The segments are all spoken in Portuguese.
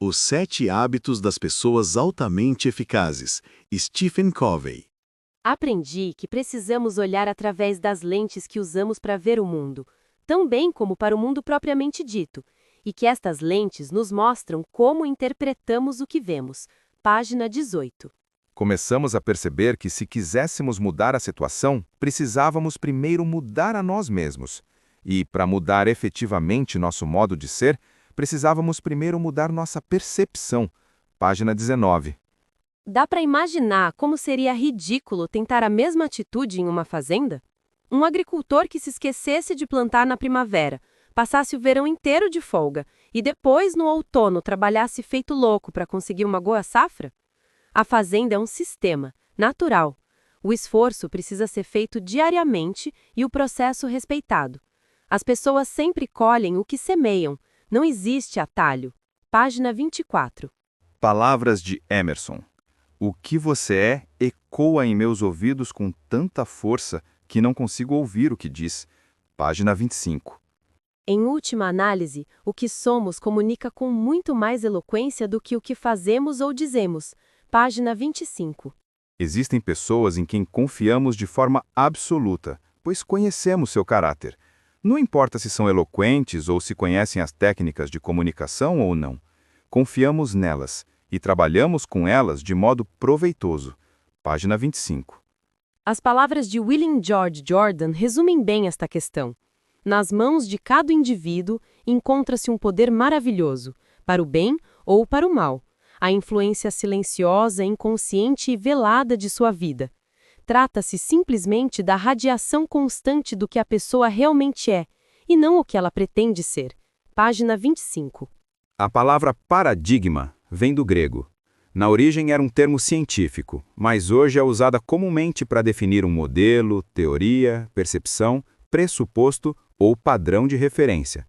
Os 7 hábitos das pessoas altamente eficazes, Stephen Covey. Aprendi que precisamos olhar através das lentes que usamos para ver o mundo, tão bem como para o mundo propriamente dito, e que estas lentes nos mostram como interpretamos o que vemos. Página 18. Começamos a perceber que, se quiséssemos mudar a situação, precisávamos primeiro mudar a nós mesmos. E, para mudar efetivamente nosso modo de ser, precisávamos primeiro mudar nossa percepção. Página 19. Dá para imaginar como seria ridículo tentar a mesma atitude em uma fazenda? Um agricultor que se esquecesse de plantar na primavera, passasse o verão inteiro de folga e depois, no outono, trabalhasse feito louco para conseguir uma boa safra? A fazenda é um sistema, natural. O esforço precisa ser feito diariamente e o processo respeitado. As pessoas sempre colhem o que semeiam. Não existe atalho. Página 24. Palavras de Emerson. O que você é ecoa em meus ouvidos com tanta força que não consigo ouvir o que diz. Página 25. Em última análise, o que somos comunica com muito mais eloquência do que o que fazemos ou dizemos. Página 25. Existem pessoas em quem confiamos de forma absoluta, pois conhecemos seu caráter. Não importa se são eloquentes ou se conhecem as técnicas de comunicação ou não. Confiamos nelas e trabalhamos com elas de modo proveitoso. Página 25. As palavras de William George Jordan resumem bem esta questão. Nas mãos de cada indivíduo encontra-se um poder maravilhoso, para o bem ou para o mal, a influência silenciosa, inconsciente e velada de sua vida. Trata-se simplesmente da radiação constante do que a pessoa realmente é, e não o que ela pretende ser. Página 25. A palavra paradigma vem do grego. Na origem era um termo científico, mas hoje é usada comumente para definir um modelo, teoria, percepção, pressuposto ou padrão de referência.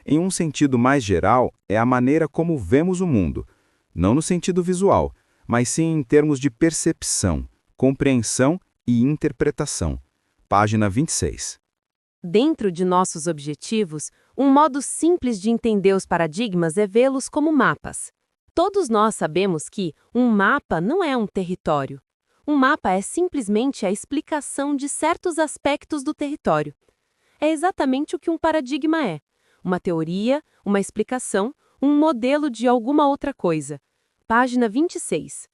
Em um sentido mais geral, é a maneira como vemos o mundo, não no sentido visual, mas sim em termos de percepção, compreensão e interpretação. Página 26. Dentro de nossos objetivos, um modo simples de entender os paradigmas é vê-los como mapas. Todos nós sabemos que um mapa não é um território. Um mapa é simplesmente a explicação de certos aspectos do território. É exatamente o que um paradigma é: uma teoria, uma explicação, um modelo de alguma outra coisa. Página 26.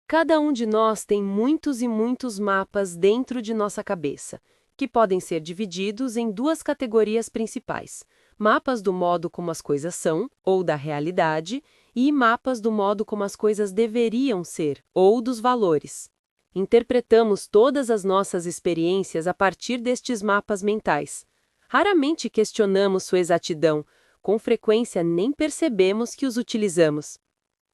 Cada um de nós tem muitos e muitos mapas dentro de nossa cabeça, que podem ser divididos em 2 categorias principais: mapas do modo como as coisas são, ou da realidade, e mapas do modo como as coisas deveriam ser, ou dos valores. Interpretamos todas as nossas experiências a partir destes mapas mentais. Raramente questionamos sua exatidão, com frequência nem percebemos que os utilizamos.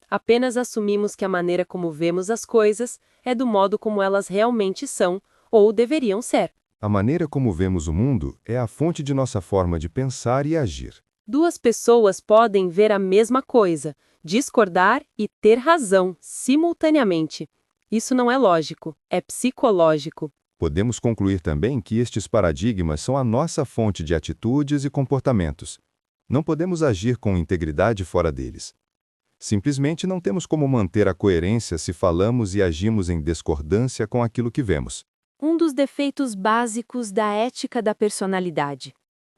Apenas assumimos que a maneira como vemos as coisas é do modo como elas realmente são, ou deveriam ser. A maneira como vemos o mundo é a fonte de nossa forma de pensar e agir. 2 pessoas podem ver a mesma coisa, discordar e ter razão, simultaneamente. Isso não é lógico, é psicológico. Podemos concluir também que estes paradigmas são a nossa fonte de atitudes e comportamentos. Não podemos agir com integridade fora deles. Simplesmente não temos como manter a coerência se falamos e agimos em discordância com aquilo que vemos. Um dos defeitos básicos da ética da personalidade.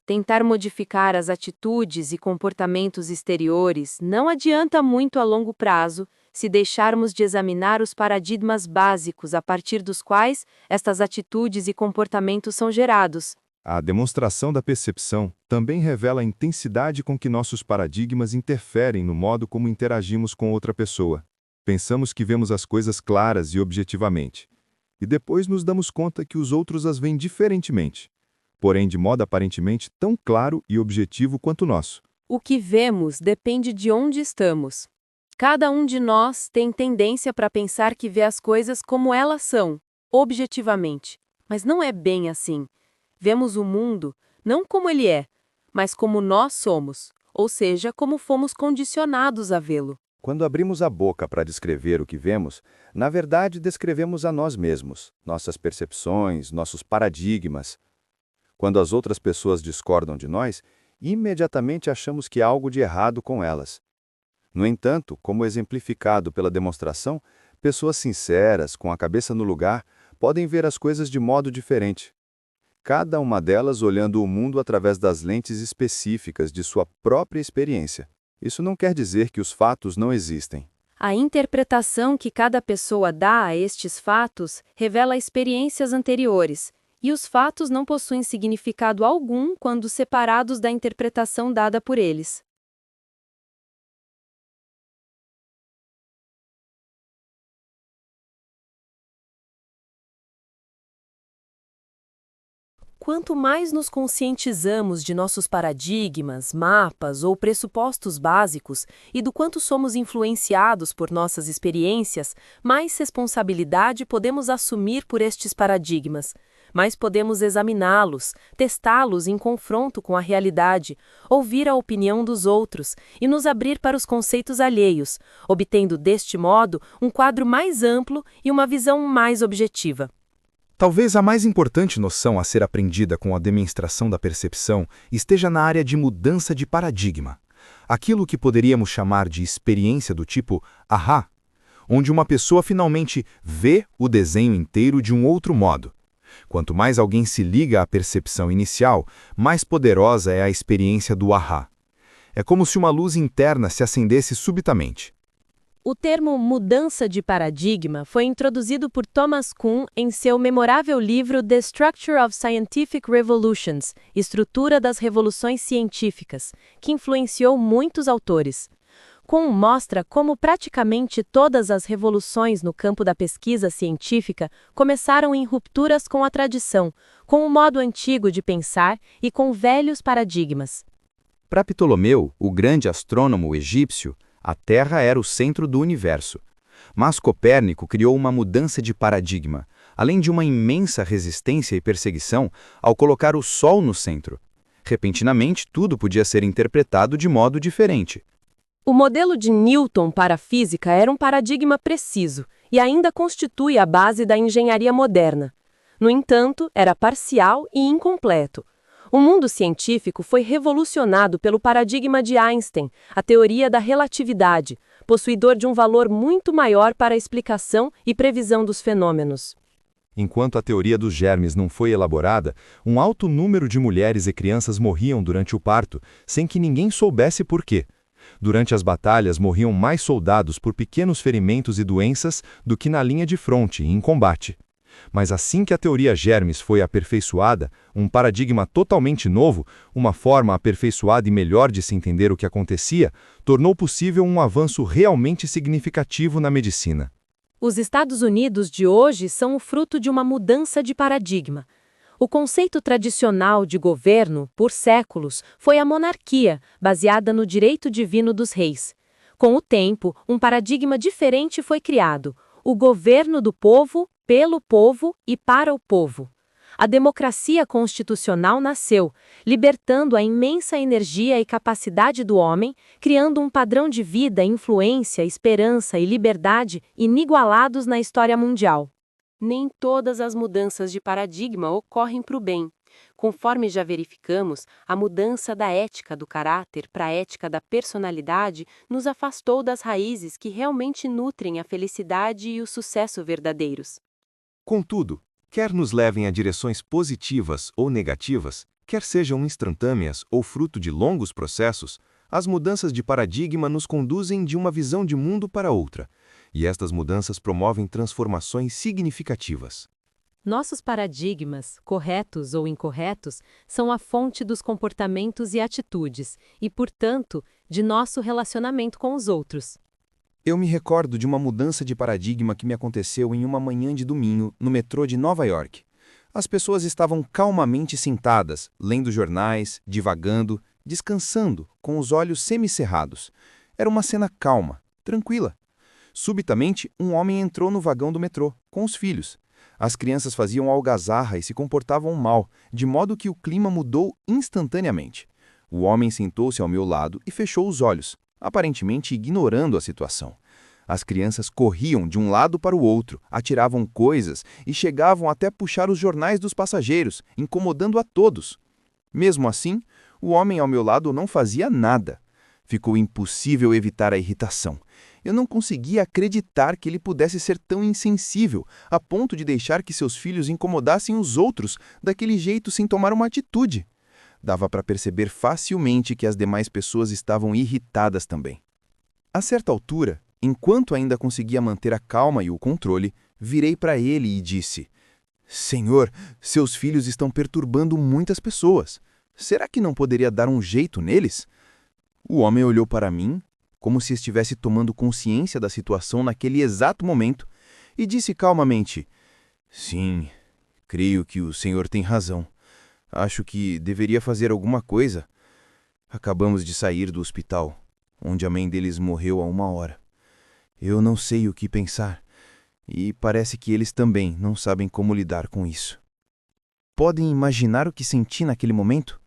Tentar modificar as atitudes e comportamentos exteriores não adianta muito a longo prazo se deixarmos de examinar os paradigmas básicos a partir dos quais estas atitudes e comportamentos são gerados. A demonstração da percepção também revela a intensidade com que nossos paradigmas interferem no modo como interagimos com outra pessoa. Pensamos que vemos as coisas claras e objetivamente, e depois nos damos conta que os outros as veem diferentemente, porém de modo aparentemente tão claro e objetivo quanto o nosso. O que vemos depende de onde estamos. Cada um de nós tem tendência para pensar que vê as coisas como elas são, objetivamente. Mas não é bem assim. Vemos o mundo não como ele é, mas como nós somos, ou seja, como fomos condicionados a vê-lo. Quando abrimos a boca para descrever o que vemos, na verdade descrevemos a nós mesmos, nossas percepções, nossos paradigmas. Quando as outras pessoas discordam de nós, imediatamente achamos que há algo de errado com elas. No entanto, como exemplificado pela demonstração, pessoas sinceras, com a cabeça no lugar, podem ver as coisas de modo diferente. Cada uma delas olhando o mundo através das lentes específicas de sua própria experiência. Isso não quer dizer que os fatos não existem. A interpretação que cada pessoa dá a estes fatos revela experiências anteriores, e os fatos não possuem significado algum quando separados da interpretação dada por eles. Quanto mais nos conscientizamos de nossos paradigmas, mapas ou pressupostos básicos e do quanto somos influenciados por nossas experiências, mais responsabilidade podemos assumir por estes paradigmas. Mais podemos examiná-los, testá-los em confronto com a realidade, ouvir a opinião dos outros e nos abrir para os conceitos alheios, obtendo deste modo um quadro mais amplo e uma visão mais objetiva. Talvez a mais importante noção a ser aprendida com a demonstração da percepção esteja na área de mudança de paradigma. Aquilo que poderíamos chamar de experiência do tipo ahá, onde uma pessoa finalmente vê o desenho inteiro de um outro modo. Quanto mais alguém se liga à percepção inicial, mais poderosa é a experiência do ahá. É como se uma luz interna se acendesse subitamente. O termo mudança de paradigma foi introduzido por Thomas Kuhn em seu memorável livro The Structure of Scientific Revolutions, Estrutura das Revoluções Científicas, que influenciou muitos autores. Kuhn mostra como praticamente todas as revoluções no campo da pesquisa científica começaram em rupturas com a tradição, com o modo antigo de pensar e com velhos paradigmas. Para Ptolomeu, o grande astrônomo egípcio, a Terra era o centro do universo. Mas Copérnico criou uma mudança de paradigma, além de uma imensa resistência e perseguição ao colocar o Sol no centro. Repentinamente, tudo podia ser interpretado de modo diferente. O modelo de Newton para a física era um paradigma preciso e ainda constitui a base da engenharia moderna. No entanto, era parcial e incompleto. O mundo científico foi revolucionado pelo paradigma de Einstein, a teoria da relatividade, possuidor de um valor muito maior para a explicação e previsão dos fenômenos. Enquanto a teoria dos germes não foi elaborada, um alto número de mulheres e crianças morriam durante o parto, sem que ninguém soubesse por quê. Durante as batalhas morriam mais soldados por pequenos ferimentos e doenças do que na linha de fronte, em combate. Mas assim que a teoria germes foi aperfeiçoada, um paradigma totalmente novo, uma forma aperfeiçoada e melhor de se entender o que acontecia, tornou possível um avanço realmente significativo na medicina. Os Estados Unidos de hoje são o fruto de uma mudança de paradigma. O conceito tradicional de governo, por séculos, foi a monarquia, baseada no direito divino dos reis. Com o tempo, um paradigma diferente foi criado: o governo do povo, pelo povo e para o povo. A democracia constitucional nasceu, libertando a imensa energia e capacidade do homem, criando um padrão de vida, influência, esperança e liberdade inigualados na história mundial. Nem todas as mudanças de paradigma ocorrem para o bem. Conforme já verificamos, a mudança da ética do caráter para a ética da personalidade nos afastou das raízes que realmente nutrem a felicidade e o sucesso verdadeiros. Contudo, quer nos levem a direções positivas ou negativas, quer sejam instantâneas ou fruto de longos processos, as mudanças de paradigma nos conduzem de uma visão de mundo para outra, e estas mudanças promovem transformações significativas. Nossos paradigmas, corretos ou incorretos, são a fonte dos comportamentos e atitudes, e, portanto, de nosso relacionamento com os outros. Eu me recordo de uma mudança de paradigma que me aconteceu em uma manhã de domingo no metrô de Nova York. As pessoas estavam calmamente sentadas, lendo jornais, divagando, descansando, com os olhos semicerrados. Era uma cena calma, tranquila. Subitamente, um homem entrou no vagão do metrô, com os filhos. As crianças faziam algazarra e se comportavam mal, de modo que o clima mudou instantaneamente. O homem sentou-se ao meu lado e fechou os olhos, aparentemente ignorando a situação. As crianças corriam de um lado para o outro, atiravam coisas e chegavam até puxar os jornais dos passageiros, incomodando a todos. Mesmo assim, o homem ao meu lado não fazia nada. Ficou impossível evitar a irritação. Eu não conseguia acreditar que ele pudesse ser tão insensível, a ponto de deixar que seus filhos incomodassem os outros daquele jeito sem tomar uma atitude. Dava para perceber facilmente que as demais pessoas estavam irritadas também. A certa altura, enquanto ainda conseguia manter a calma e o controle, virei para ele e disse: Senhor, seus filhos estão perturbando muitas pessoas. Será que não poderia dar um jeito neles? O homem olhou para mim, como se estivesse tomando consciência da situação naquele exato momento, e disse calmamente: Sim, creio que o senhor tem razão. Acho que deveria fazer alguma coisa. Acabamos de sair do hospital, onde a mãe deles morreu há 1 hora. Eu não sei o que pensar, e parece que eles também não sabem como lidar com isso. Podem imaginar o que senti naquele momento?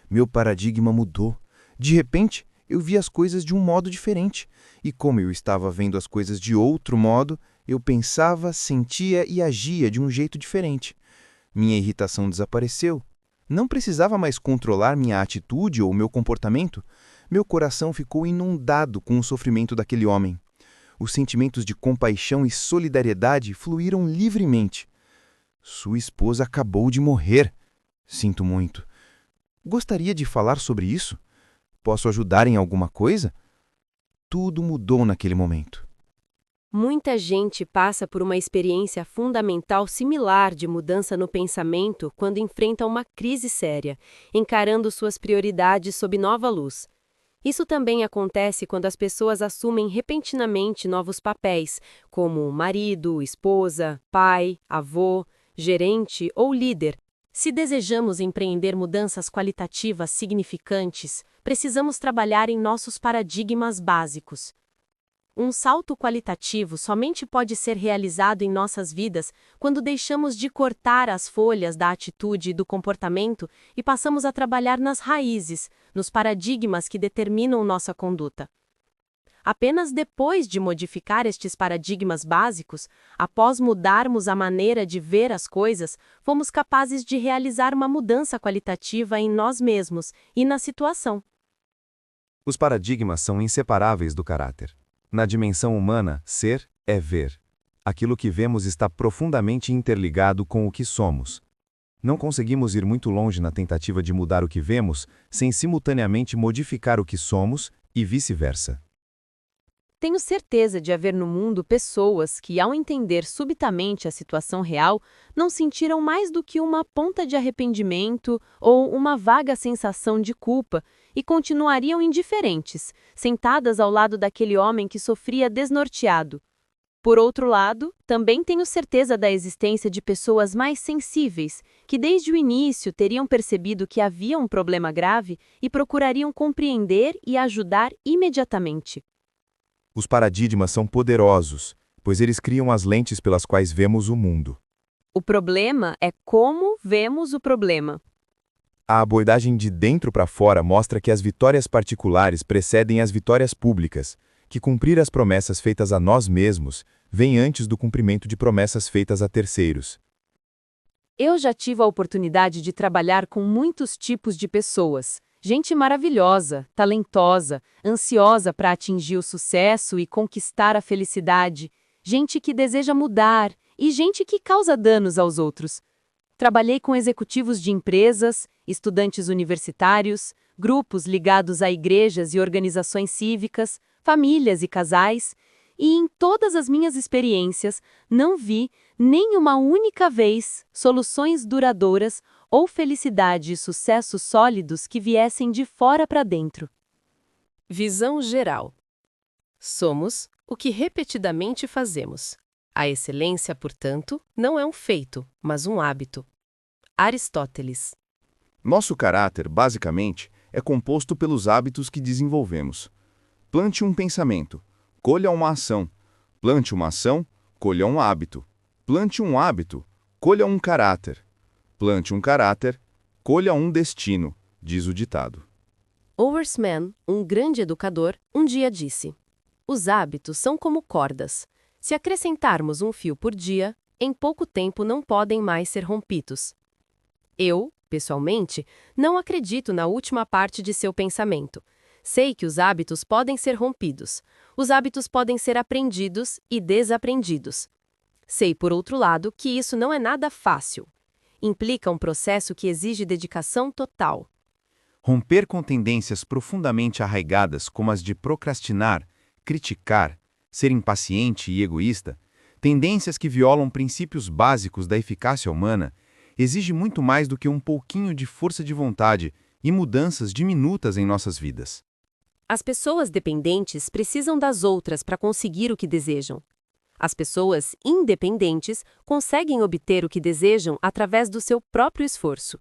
Meu paradigma mudou. De repente, eu vi as coisas de um modo diferente, e como eu estava vendo as coisas de outro modo, eu pensava, sentia e agia de um jeito diferente. Minha irritação desapareceu. Não precisava mais controlar minha atitude ou meu comportamento. Meu coração ficou inundado com o sofrimento daquele homem. Os sentimentos de compaixão e solidariedade fluíram livremente. Sua esposa acabou de morrer. Sinto muito. Gostaria de falar sobre isso? Posso ajudar em alguma coisa? Tudo mudou naquele momento. Muita gente passa por uma experiência fundamental similar de mudança no pensamento quando enfrenta uma crise séria, encarando suas prioridades sob nova luz. Isso também acontece quando as pessoas assumem repentinamente novos papéis, como marido, esposa, pai, avô, gerente ou líder. Se desejamos empreender mudanças qualitativas significantes, precisamos trabalhar em nossos paradigmas básicos. Um salto qualitativo somente pode ser realizado em nossas vidas quando deixamos de cortar as folhas da atitude e do comportamento e passamos a trabalhar nas raízes, nos paradigmas que determinam nossa conduta. Apenas depois de modificar estes paradigmas básicos, após mudarmos a maneira de ver as coisas, fomos capazes de realizar uma mudança qualitativa em nós mesmos e na situação. Os paradigmas são inseparáveis do caráter. Na dimensão humana, ser é ver. Aquilo que vemos está profundamente interligado com o que somos. Não conseguimos ir muito longe na tentativa de mudar o que vemos sem simultaneamente modificar o que somos e vice-versa. Tenho certeza de haver no mundo pessoas que, ao entender subitamente a situação real, não sentiram mais do que uma ponta de arrependimento ou uma vaga sensação de culpa e continuariam indiferentes, sentadas ao lado daquele homem que sofria desnorteado. Por outro lado, também tenho certeza da existência de pessoas mais sensíveis, que desde o início teriam percebido que havia um problema grave e procurariam compreender e ajudar imediatamente. Os paradigmas são poderosos, pois eles criam as lentes pelas quais vemos o mundo. O problema é como vemos o problema. A abordagem de dentro para fora mostra que as vitórias particulares precedem as vitórias públicas, que cumprir as promessas feitas a nós mesmos vem antes do cumprimento de promessas feitas a terceiros. Eu já tive a oportunidade de trabalhar com muitos tipos de pessoas. Gente maravilhosa, talentosa, ansiosa para atingir o sucesso e conquistar a felicidade. Gente que deseja mudar e gente que causa danos aos outros. Trabalhei com executivos de empresas, estudantes universitários, grupos ligados a igrejas e organizações cívicas, famílias e casais, e em todas as minhas experiências não vi, nem uma única vez, soluções duradouras ou felicidade e sucessos sólidos que viessem de fora para dentro. Visão geral. Somos o que repetidamente fazemos. A excelência, portanto, não é um feito, mas um hábito. Aristóteles. Nosso caráter, basicamente, é composto pelos hábitos que desenvolvemos. Plante um pensamento, colha uma ação. Plante uma ação, colha um hábito. Plante um hábito, colha um caráter. Plante um caráter, colha um destino, diz o ditado. Horace Mann, um grande educador, um dia disse: os hábitos são como cordas. Se acrescentarmos um fio por dia, em pouco tempo não podem mais ser rompidos. Eu, pessoalmente, não acredito na última parte de seu pensamento. Sei que os hábitos podem ser rompidos. Os hábitos podem ser aprendidos e desaprendidos. Sei, por outro lado, que isso não é nada fácil. Implica um processo que exige dedicação total. Romper com tendências profundamente arraigadas como as de procrastinar, criticar, ser impaciente e egoísta, tendências que violam princípios básicos da eficácia humana, exige muito mais do que um pouquinho de força de vontade e mudanças diminutas em nossas vidas. As pessoas dependentes precisam das outras para conseguir o que desejam. As pessoas independentes conseguem obter o que desejam através do seu próprio esforço.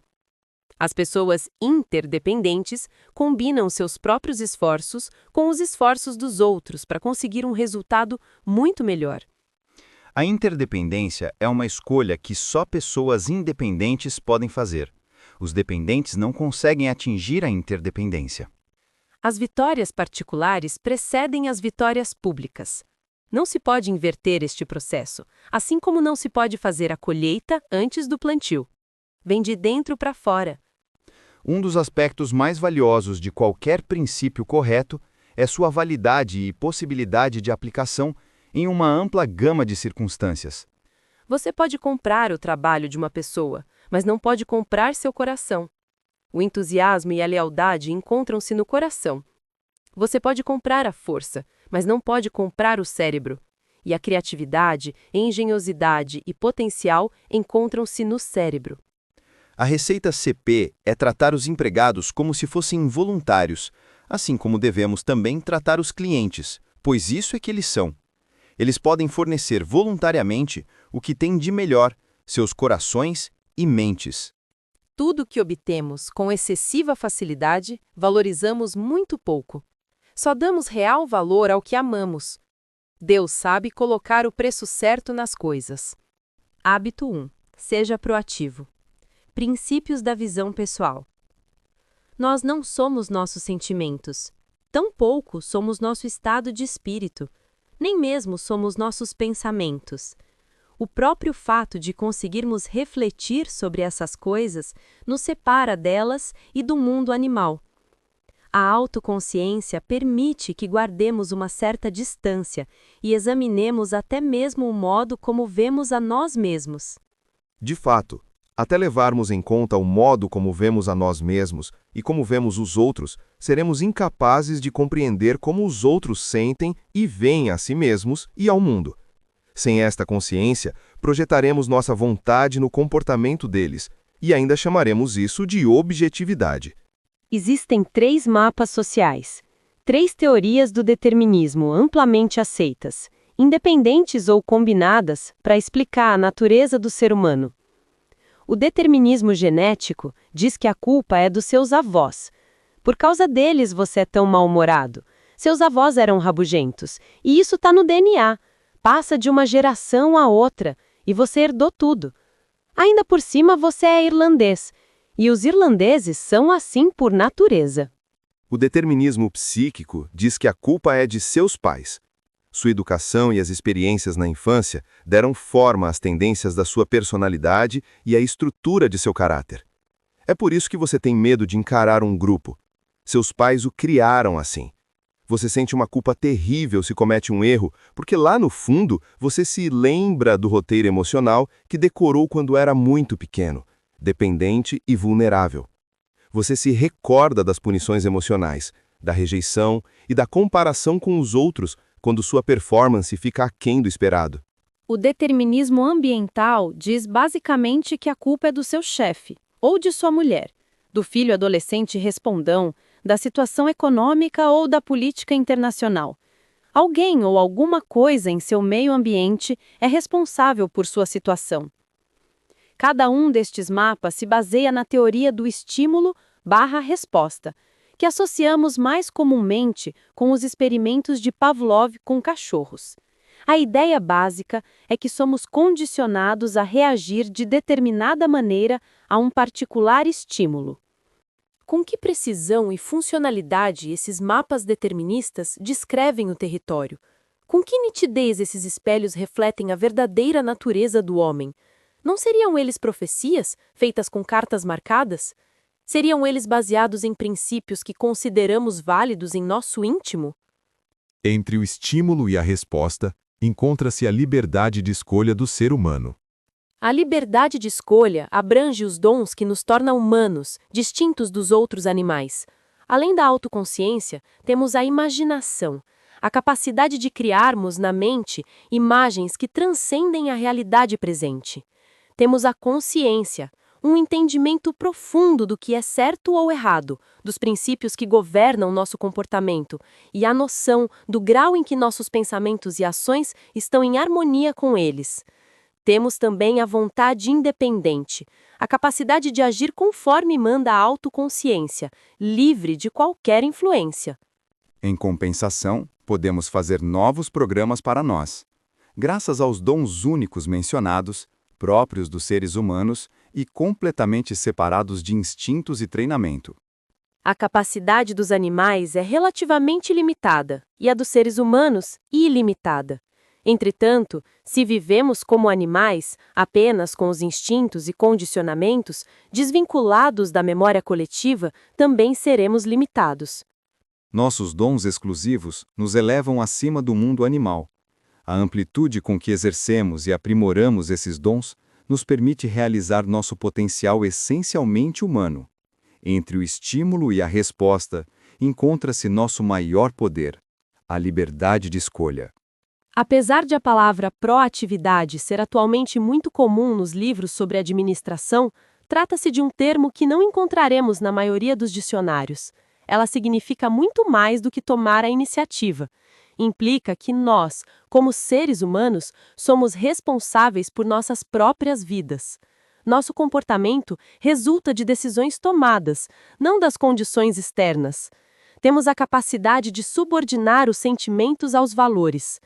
As pessoas interdependentes combinam seus próprios esforços com os esforços dos outros para conseguir um resultado muito melhor. A interdependência é uma escolha que só pessoas independentes podem fazer. Os dependentes não conseguem atingir a interdependência. As vitórias particulares precedem as vitórias públicas. Não se pode inverter este processo, assim como não se pode fazer a colheita antes do plantio. Vem de dentro para fora. Um dos aspectos mais valiosos de qualquer princípio correto é sua validade e possibilidade de aplicação em uma ampla gama de circunstâncias. Você pode comprar o trabalho de uma pessoa, mas não pode comprar seu coração. O entusiasmo e a lealdade encontram-se no coração. Você pode comprar a força, mas não pode comprar o cérebro. E a criatividade, engenhosidade e potencial encontram-se no cérebro. A receita CP é tratar os empregados como se fossem voluntários, assim como devemos também tratar os clientes, pois isso é que eles são. Eles podem fornecer voluntariamente o que têm de melhor, seus corações e mentes. Tudo que obtemos com excessiva facilidade, valorizamos muito pouco. Só damos real valor ao que amamos. Deus sabe colocar o preço certo nas coisas. Hábito 1. Seja proativo. Princípios da visão pessoal. Nós não somos nossos sentimentos. Tampouco somos nosso estado de espírito. Nem mesmo somos nossos pensamentos. O próprio fato de conseguirmos refletir sobre essas coisas nos separa delas e do mundo animal. A autoconsciência permite que guardemos uma certa distância e examinemos até mesmo o modo como vemos a nós mesmos. De fato, até levarmos em conta o modo como vemos a nós mesmos e como vemos os outros, seremos incapazes de compreender como os outros sentem e veem a si mesmos e ao mundo. Sem esta consciência, projetaremos nossa vontade no comportamento deles e ainda chamaremos isso de objetividade. Existem 3 mapas sociais, 3 teorias do determinismo amplamente aceitas, independentes ou combinadas, para explicar a natureza do ser humano. O determinismo genético diz que a culpa é dos seus avós. Por causa deles você é tão mal-humorado. Seus avós eram rabugentos, e isso está no DNA. Passa de uma geração a outra, e você herdou tudo. Ainda por cima você é irlandês. E os irlandeses são assim por natureza. O determinismo psíquico diz que a culpa é de seus pais. Sua educação e as experiências na infância deram forma às tendências da sua personalidade e à estrutura de seu caráter. É por isso que você tem medo de encarar um grupo. Seus pais o criaram assim. Você sente uma culpa terrível se comete um erro, porque lá no fundo você se lembra do roteiro emocional que decorou quando era muito pequeno, dependente e vulnerável. Você se recorda das punições emocionais, da rejeição e da comparação com os outros quando sua performance fica aquém do esperado. O determinismo ambiental diz basicamente que a culpa é do seu chefe, ou de sua mulher, do filho adolescente respondão, da situação econômica ou da política internacional. Alguém ou alguma coisa em seu meio ambiente é responsável por sua situação. Cada um destes mapas se baseia na teoria do estímulo/resposta, que associamos mais comumente com os experimentos de Pavlov com cachorros. A ideia básica é que somos condicionados a reagir de determinada maneira a um particular estímulo. Com que precisão e funcionalidade esses mapas deterministas descrevem o território? Com que nitidez esses espelhos refletem a verdadeira natureza do homem? Não seriam eles profecias, feitas com cartas marcadas? Seriam eles baseados em princípios que consideramos válidos em nosso íntimo? Entre o estímulo e a resposta, encontra-se a liberdade de escolha do ser humano. A liberdade de escolha abrange os dons que nos tornam humanos, distintos dos outros animais. Além da autoconsciência, temos a imaginação, a capacidade de criarmos na mente imagens que transcendem a realidade presente. Temos a consciência, um entendimento profundo do que é certo ou errado, dos princípios que governam nosso comportamento, e a noção do grau em que nossos pensamentos e ações estão em harmonia com eles. Temos também a vontade independente, a capacidade de agir conforme manda a autoconsciência, livre de qualquer influência. Em compensação, podemos fazer novos programas para nós. Graças aos dons únicos mencionados, próprios dos seres humanos e completamente separados de instintos e treinamento. A capacidade dos animais é relativamente limitada, e a dos seres humanos, ilimitada. Entretanto, se vivemos como animais, apenas com os instintos e condicionamentos, desvinculados da memória coletiva, também seremos limitados. Nossos dons exclusivos nos elevam acima do mundo animal. A amplitude com que exercemos e aprimoramos esses dons nos permite realizar nosso potencial essencialmente humano. Entre o estímulo e a resposta, encontra-se nosso maior poder, a liberdade de escolha. Apesar de a palavra proatividade ser atualmente muito comum nos livros sobre administração, trata-se de um termo que não encontraremos na maioria dos dicionários. Ela significa muito mais do que tomar a iniciativa. Implica que nós, como seres humanos, somos responsáveis por nossas próprias vidas. Nosso comportamento resulta de decisões tomadas, não das condições externas. Temos a capacidade de subordinar os sentimentos aos valores.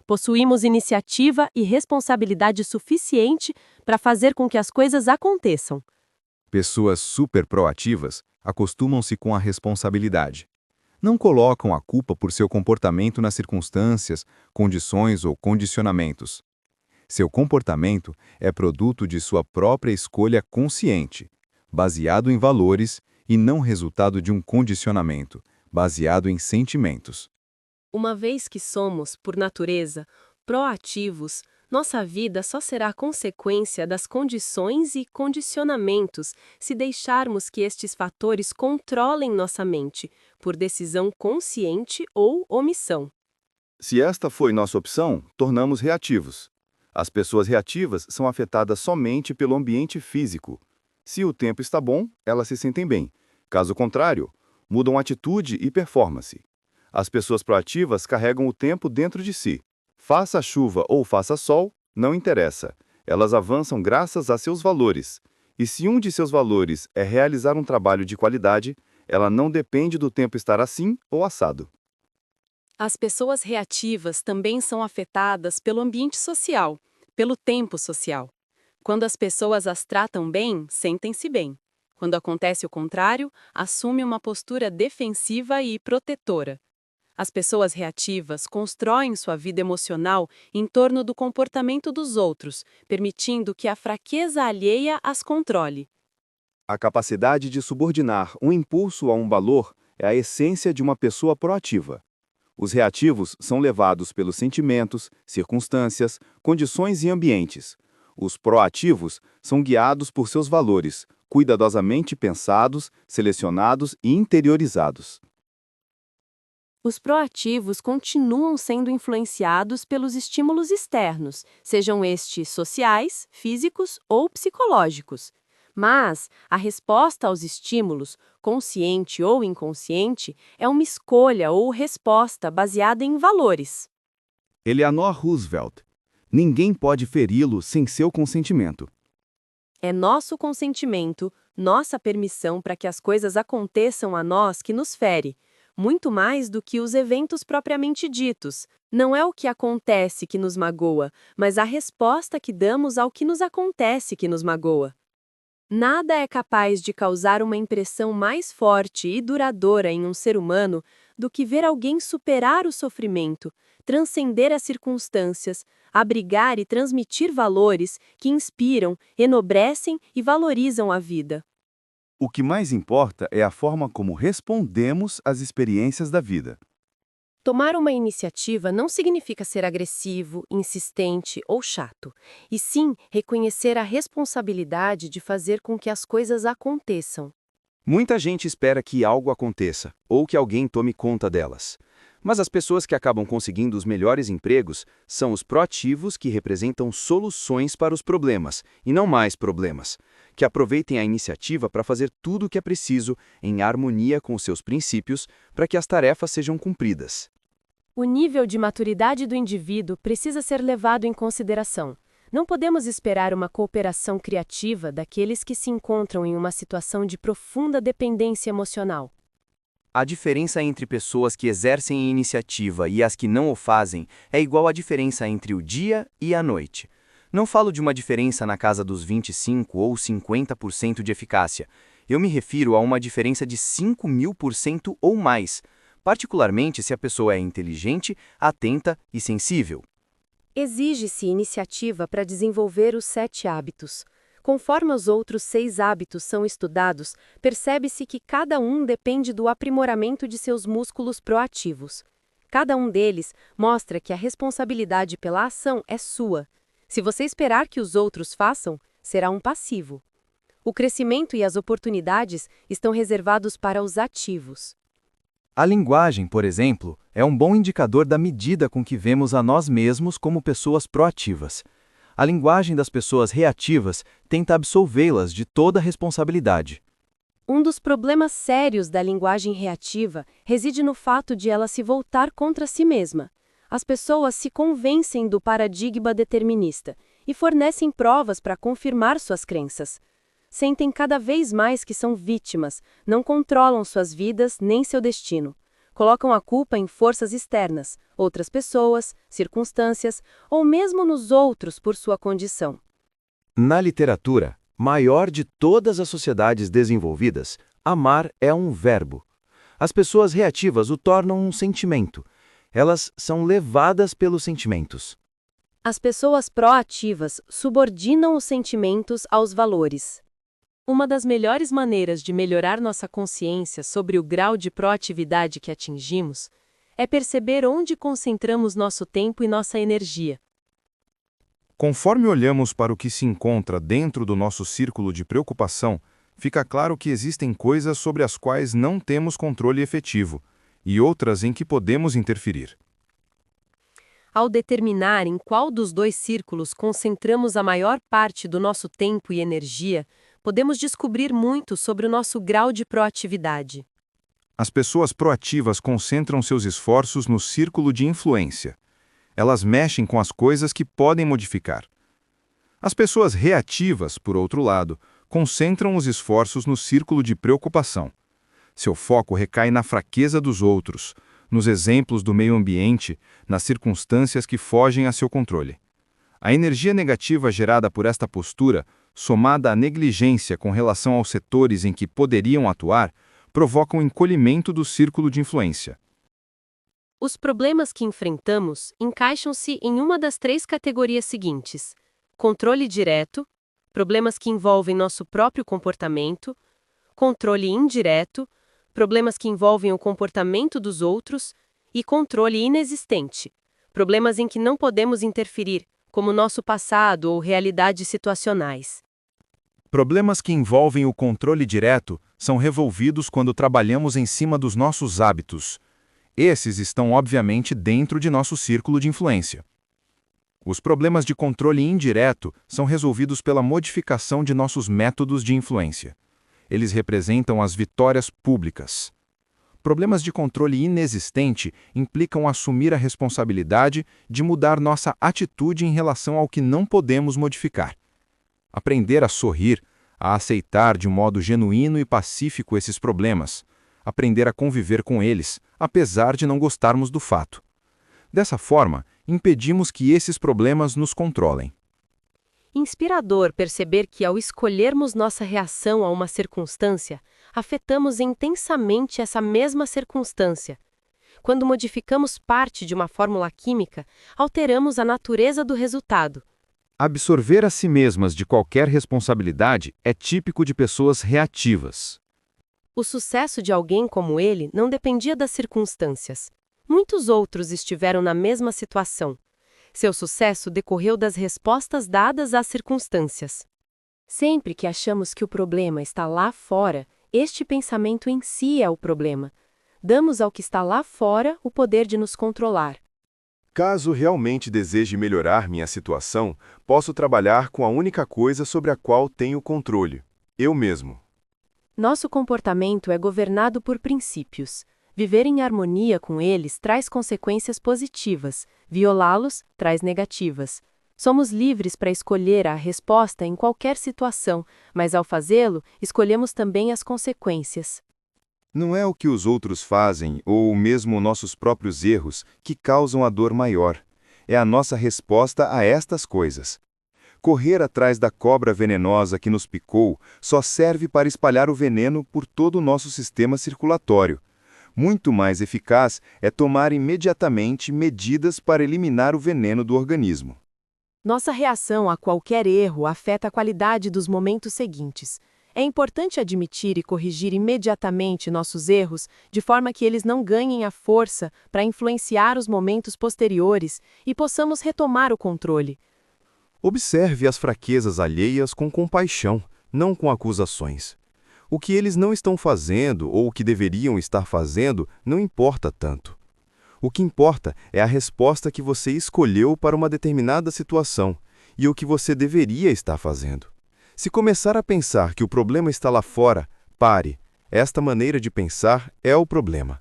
Possuímos iniciativa e responsabilidade suficiente para fazer com que as coisas aconteçam. Pessoas super proativas acostumam-se com a responsabilidade. Não colocam a culpa por seu comportamento nas circunstâncias, condições ou condicionamentos. Seu comportamento é produto de sua própria escolha consciente, baseado em valores e não resultado de um condicionamento, baseado em sentimentos. Uma vez que somos, por natureza, proativos, nossa vida só será consequência das condições e condicionamentos se deixarmos que estes fatores controlem nossa mente, por decisão consciente ou omissão. Se esta foi nossa opção, tornamos reativos. As pessoas reativas são afetadas somente pelo ambiente físico. Se o tempo está bom, elas se sentem bem. Caso contrário, mudam atitude e performance. As pessoas proativas carregam o tempo dentro de si. Faça chuva ou faça sol, não interessa. Elas avançam graças a seus valores. E se um de seus valores é realizar um trabalho de qualidade, ela não depende do tempo estar assim ou assado. As pessoas reativas também são afetadas pelo ambiente social, pelo tempo social. Quando as pessoas as tratam bem, sentem-se bem. Quando acontece o contrário, assume uma postura defensiva e protetora. As pessoas reativas constroem sua vida emocional em torno do comportamento dos outros, permitindo que a fraqueza alheia as controle. A capacidade de subordinar um impulso a um valor é a essência de uma pessoa proativa. Os reativos são levados pelos sentimentos, circunstâncias, condições e ambientes. Os proativos são guiados por seus valores, cuidadosamente pensados, selecionados e interiorizados. Os proativos continuam sendo influenciados pelos estímulos externos, sejam estes sociais, físicos ou psicológicos. Mas a resposta aos estímulos, consciente ou inconsciente, é uma escolha ou resposta baseada em valores. Eleanor Roosevelt. Ninguém pode feri-lo sem seu consentimento. É nosso consentimento, nossa permissão para que as coisas aconteçam a nós que nos fere. Muito mais do que os eventos propriamente ditos. Não é o que acontece que nos magoa, mas a resposta que damos ao que nos acontece que nos magoa. Nada é capaz de causar uma impressão mais forte e duradoura em um ser humano do que ver alguém superar o sofrimento, transcender as circunstâncias, abrigar e transmitir valores que inspiram, enobrecem e valorizam a vida. O que mais importa é a forma como respondemos às experiências da vida. Tomar uma iniciativa não significa ser agressivo, insistente ou chato, e sim reconhecer a responsabilidade de fazer com que as coisas aconteçam. Muita gente espera que algo aconteça, ou que alguém tome conta delas. Mas as pessoas que acabam conseguindo os melhores empregos são os proativos que representam soluções para os problemas, e não mais problemas. Que aproveitem a iniciativa para fazer tudo o que é preciso, em harmonia com os seus princípios, para que as tarefas sejam cumpridas. O nível de maturidade do indivíduo precisa ser levado em consideração. Não podemos esperar uma cooperação criativa daqueles que se encontram em uma situação de profunda dependência emocional. A diferença entre pessoas que exercem iniciativa e as que não o fazem é igual à diferença entre o dia e a noite. Não falo de uma diferença na casa dos 25 ou 50% de eficácia. Eu me refiro a uma diferença de 5.000% ou mais, particularmente se a pessoa é inteligente, atenta e sensível. Exige-se iniciativa para desenvolver os 7 hábitos. Conforme os outros 6 hábitos são estudados, percebe-se que cada um depende do aprimoramento de seus músculos proativos. Cada um deles mostra que a responsabilidade pela ação é sua. Se você esperar que os outros façam, será um passivo. O crescimento e as oportunidades estão reservados para os ativos. A linguagem, por exemplo, é um bom indicador da medida com que vemos a nós mesmos como pessoas proativas. A linguagem das pessoas reativas tenta absolvê-las de toda a responsabilidade. Um dos problemas sérios da linguagem reativa reside no fato de ela se voltar contra si mesma. As pessoas se convencem do paradigma determinista e fornecem provas para confirmar suas crenças. Sentem cada vez mais que são vítimas, não controlam suas vidas nem seu destino. Colocam a culpa em forças externas, outras pessoas, circunstâncias ou mesmo nos outros por sua condição. Na literatura, maior de todas as sociedades desenvolvidas, amar é um verbo. As pessoas reativas o tornam um sentimento. Elas são levadas pelos sentimentos. As pessoas proativas subordinam os sentimentos aos valores. Uma das melhores maneiras de melhorar nossa consciência sobre o grau de proatividade que atingimos é perceber onde concentramos nosso tempo e nossa energia. Conforme olhamos para o que se encontra dentro do nosso círculo de preocupação, fica claro que existem coisas sobre as quais não temos controle efetivo e outras em que podemos interferir. Ao determinar em qual dos 2 círculos concentramos a maior parte do nosso tempo e energia, podemos descobrir muito sobre o nosso grau de proatividade. As pessoas proativas concentram seus esforços no círculo de influência. Elas mexem com as coisas que podem modificar. As pessoas reativas, por outro lado, concentram os esforços no círculo de preocupação. Seu foco recai na fraqueza dos outros, nos exemplos do meio ambiente, nas circunstâncias que fogem a seu controle. A energia negativa gerada por esta postura, somada à negligência com relação aos setores em que poderiam atuar, provoca um encolhimento do círculo de influência. Os problemas que enfrentamos encaixam-se em uma das 3 categorias seguintes: controle direto, problemas que envolvem nosso próprio comportamento; controle indireto, problemas que envolvem o comportamento dos outros; e controle inexistente, problemas em que não podemos interferir, como nosso passado ou realidades situacionais. Problemas que envolvem o controle direto são resolvidos quando trabalhamos em cima dos nossos hábitos. Esses estão, obviamente, dentro de nosso círculo de influência. Os problemas de controle indireto são resolvidos pela modificação de nossos métodos de influência. Eles representam as vitórias públicas. Problemas de controle inexistente implicam assumir a responsabilidade de mudar nossa atitude em relação ao que não podemos modificar. Aprender a sorrir, a aceitar de um modo genuíno e pacífico esses problemas, aprender a conviver com eles, apesar de não gostarmos do fato. Dessa forma, impedimos que esses problemas nos controlem. Inspirador perceber que, ao escolhermos nossa reação a uma circunstância, afetamos intensamente essa mesma circunstância. Quando modificamos parte de uma fórmula química, alteramos a natureza do resultado. Absorver a si mesmas de qualquer responsabilidade é típico de pessoas reativas. O sucesso de alguém como ele não dependia das circunstâncias. Muitos outros estiveram na mesma situação. Seu sucesso decorreu das respostas dadas às circunstâncias. Sempre que achamos que o problema está lá fora, este pensamento em si é o problema. Damos ao que está lá fora o poder de nos controlar. Caso realmente deseje melhorar minha situação, posso trabalhar com a única coisa sobre a qual tenho controle: eu mesmo. Nosso comportamento é governado por princípios. Viver em harmonia com eles traz consequências positivas, violá-los traz negativas. Somos livres para escolher a resposta em qualquer situação, mas ao fazê-lo, escolhemos também as consequências. Não é o que os outros fazem, ou mesmo nossos próprios erros, que causam a dor maior. É a nossa resposta a estas coisas. Correr atrás da cobra venenosa que nos picou só serve para espalhar o veneno por todo o nosso sistema circulatório. Muito mais eficaz é tomar imediatamente medidas para eliminar o veneno do organismo. Nossa reação a qualquer erro afeta a qualidade dos momentos seguintes. É importante admitir e corrigir imediatamente nossos erros, de forma que eles não ganhem a força para influenciar os momentos posteriores e possamos retomar o controle. Observe as fraquezas alheias com compaixão, não com acusações. O que eles não estão fazendo ou o que deveriam estar fazendo não importa tanto. O que importa é a resposta que você escolheu para uma determinada situação e o que você deveria estar fazendo. Se começar a pensar que o problema está lá fora, pare. Esta maneira de pensar é o problema.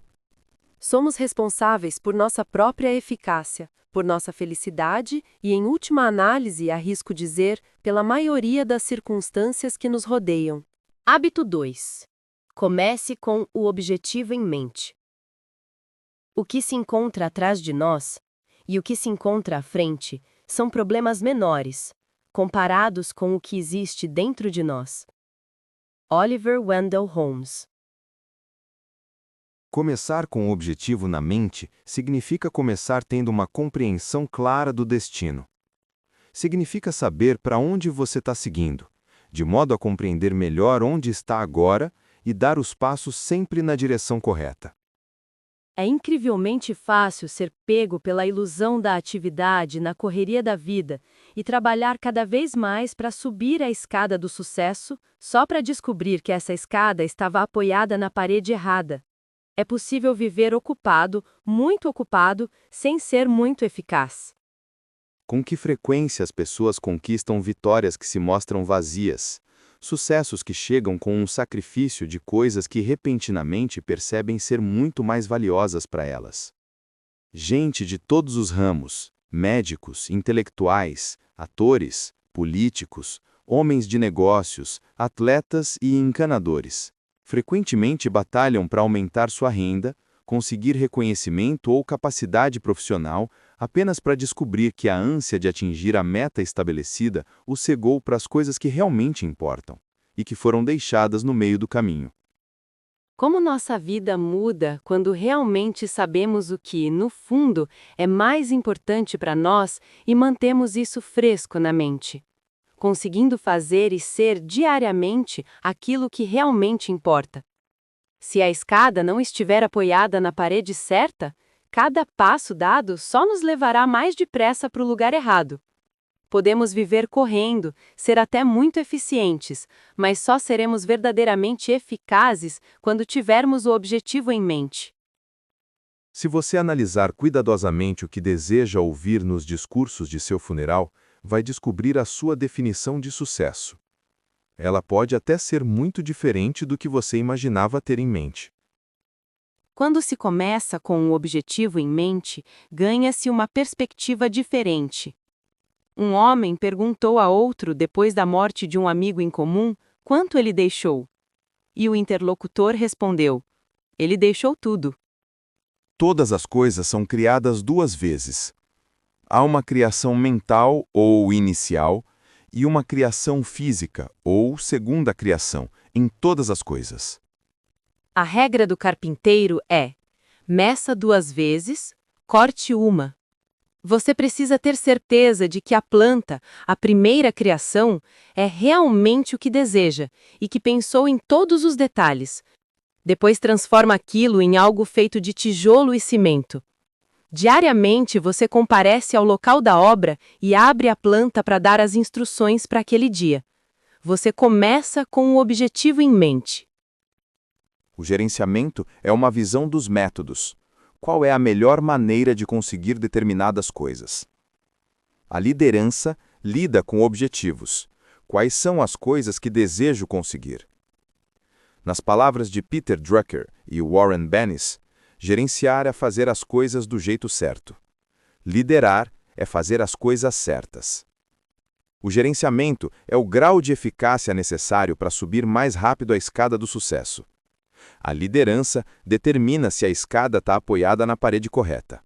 Somos responsáveis por nossa própria eficácia, por nossa felicidade e, em última análise, arrisco dizer, pela maioria das circunstâncias que nos rodeiam. Hábito 2. Comece com o objetivo em mente. O que se encontra atrás de nós e o que se encontra à frente são problemas menores, comparados com o que existe dentro de nós. Oliver Wendell Holmes. Começar com o objetivo na mente significa começar tendo uma compreensão clara do destino. Significa saber para onde você está seguindo, de modo a compreender melhor onde está agora e dar os passos sempre na direção correta. É incrivelmente fácil ser pego pela ilusão da atividade na correria da vida e trabalhar cada vez mais para subir a escada do sucesso, só para descobrir que essa escada estava apoiada na parede errada. É possível viver ocupado, muito ocupado, sem ser muito eficaz. Com que frequência as pessoas conquistam vitórias que se mostram vazias, sucessos que chegam com um sacrifício de coisas que repentinamente percebem ser muito mais valiosas para elas? Gente de todos os ramos, médicos, intelectuais, atores, políticos, homens de negócios, atletas e encanadores, frequentemente batalham para aumentar sua renda, conseguir reconhecimento ou capacidade profissional apenas para descobrir que a ânsia de atingir a meta estabelecida os cegou para as coisas que realmente importam e que foram deixadas no meio do caminho. Como nossa vida muda quando realmente sabemos o que, no fundo, é mais importante para nós e mantemos isso fresco na mente, conseguindo fazer e ser diariamente aquilo que realmente importa. Se a escada não estiver apoiada na parede certa, cada passo dado só nos levará mais depressa para o lugar errado. Podemos viver correndo, ser até muito eficientes, mas só seremos verdadeiramente eficazes quando tivermos o objetivo em mente. Se você analisar cuidadosamente o que deseja ouvir nos discursos de seu funeral, vai descobrir a sua definição de sucesso. Ela pode até ser muito diferente do que você imaginava ter em mente. Quando se começa com um objetivo em mente, ganha-se uma perspectiva diferente. Um homem perguntou a outro, depois da morte de um amigo em comum, quanto ele deixou. E o interlocutor respondeu: ele deixou tudo. Todas as coisas são criadas duas vezes. Há uma criação mental ou inicial e uma criação física ou segunda criação em todas as coisas. A regra do carpinteiro é: meça duas vezes, corte uma. Você precisa ter certeza de que a planta, a primeira criação, é realmente o que deseja e que pensou em todos os detalhes. Depois transforma aquilo em algo feito de tijolo e cimento. Diariamente você comparece ao local da obra e abre a planta para dar as instruções para aquele dia. Você começa com o objetivo em mente. O gerenciamento é uma visão dos métodos. Qual é a melhor maneira de conseguir determinadas coisas? A liderança lida com objetivos. Quais são as coisas que desejo conseguir? Nas palavras de Peter Drucker e Warren Bennis, gerenciar é fazer as coisas do jeito certo. Liderar é fazer as coisas certas. O gerenciamento é o grau de eficácia necessário para subir mais rápido a escada do sucesso. A liderança determina se a escada está apoiada na parede correta.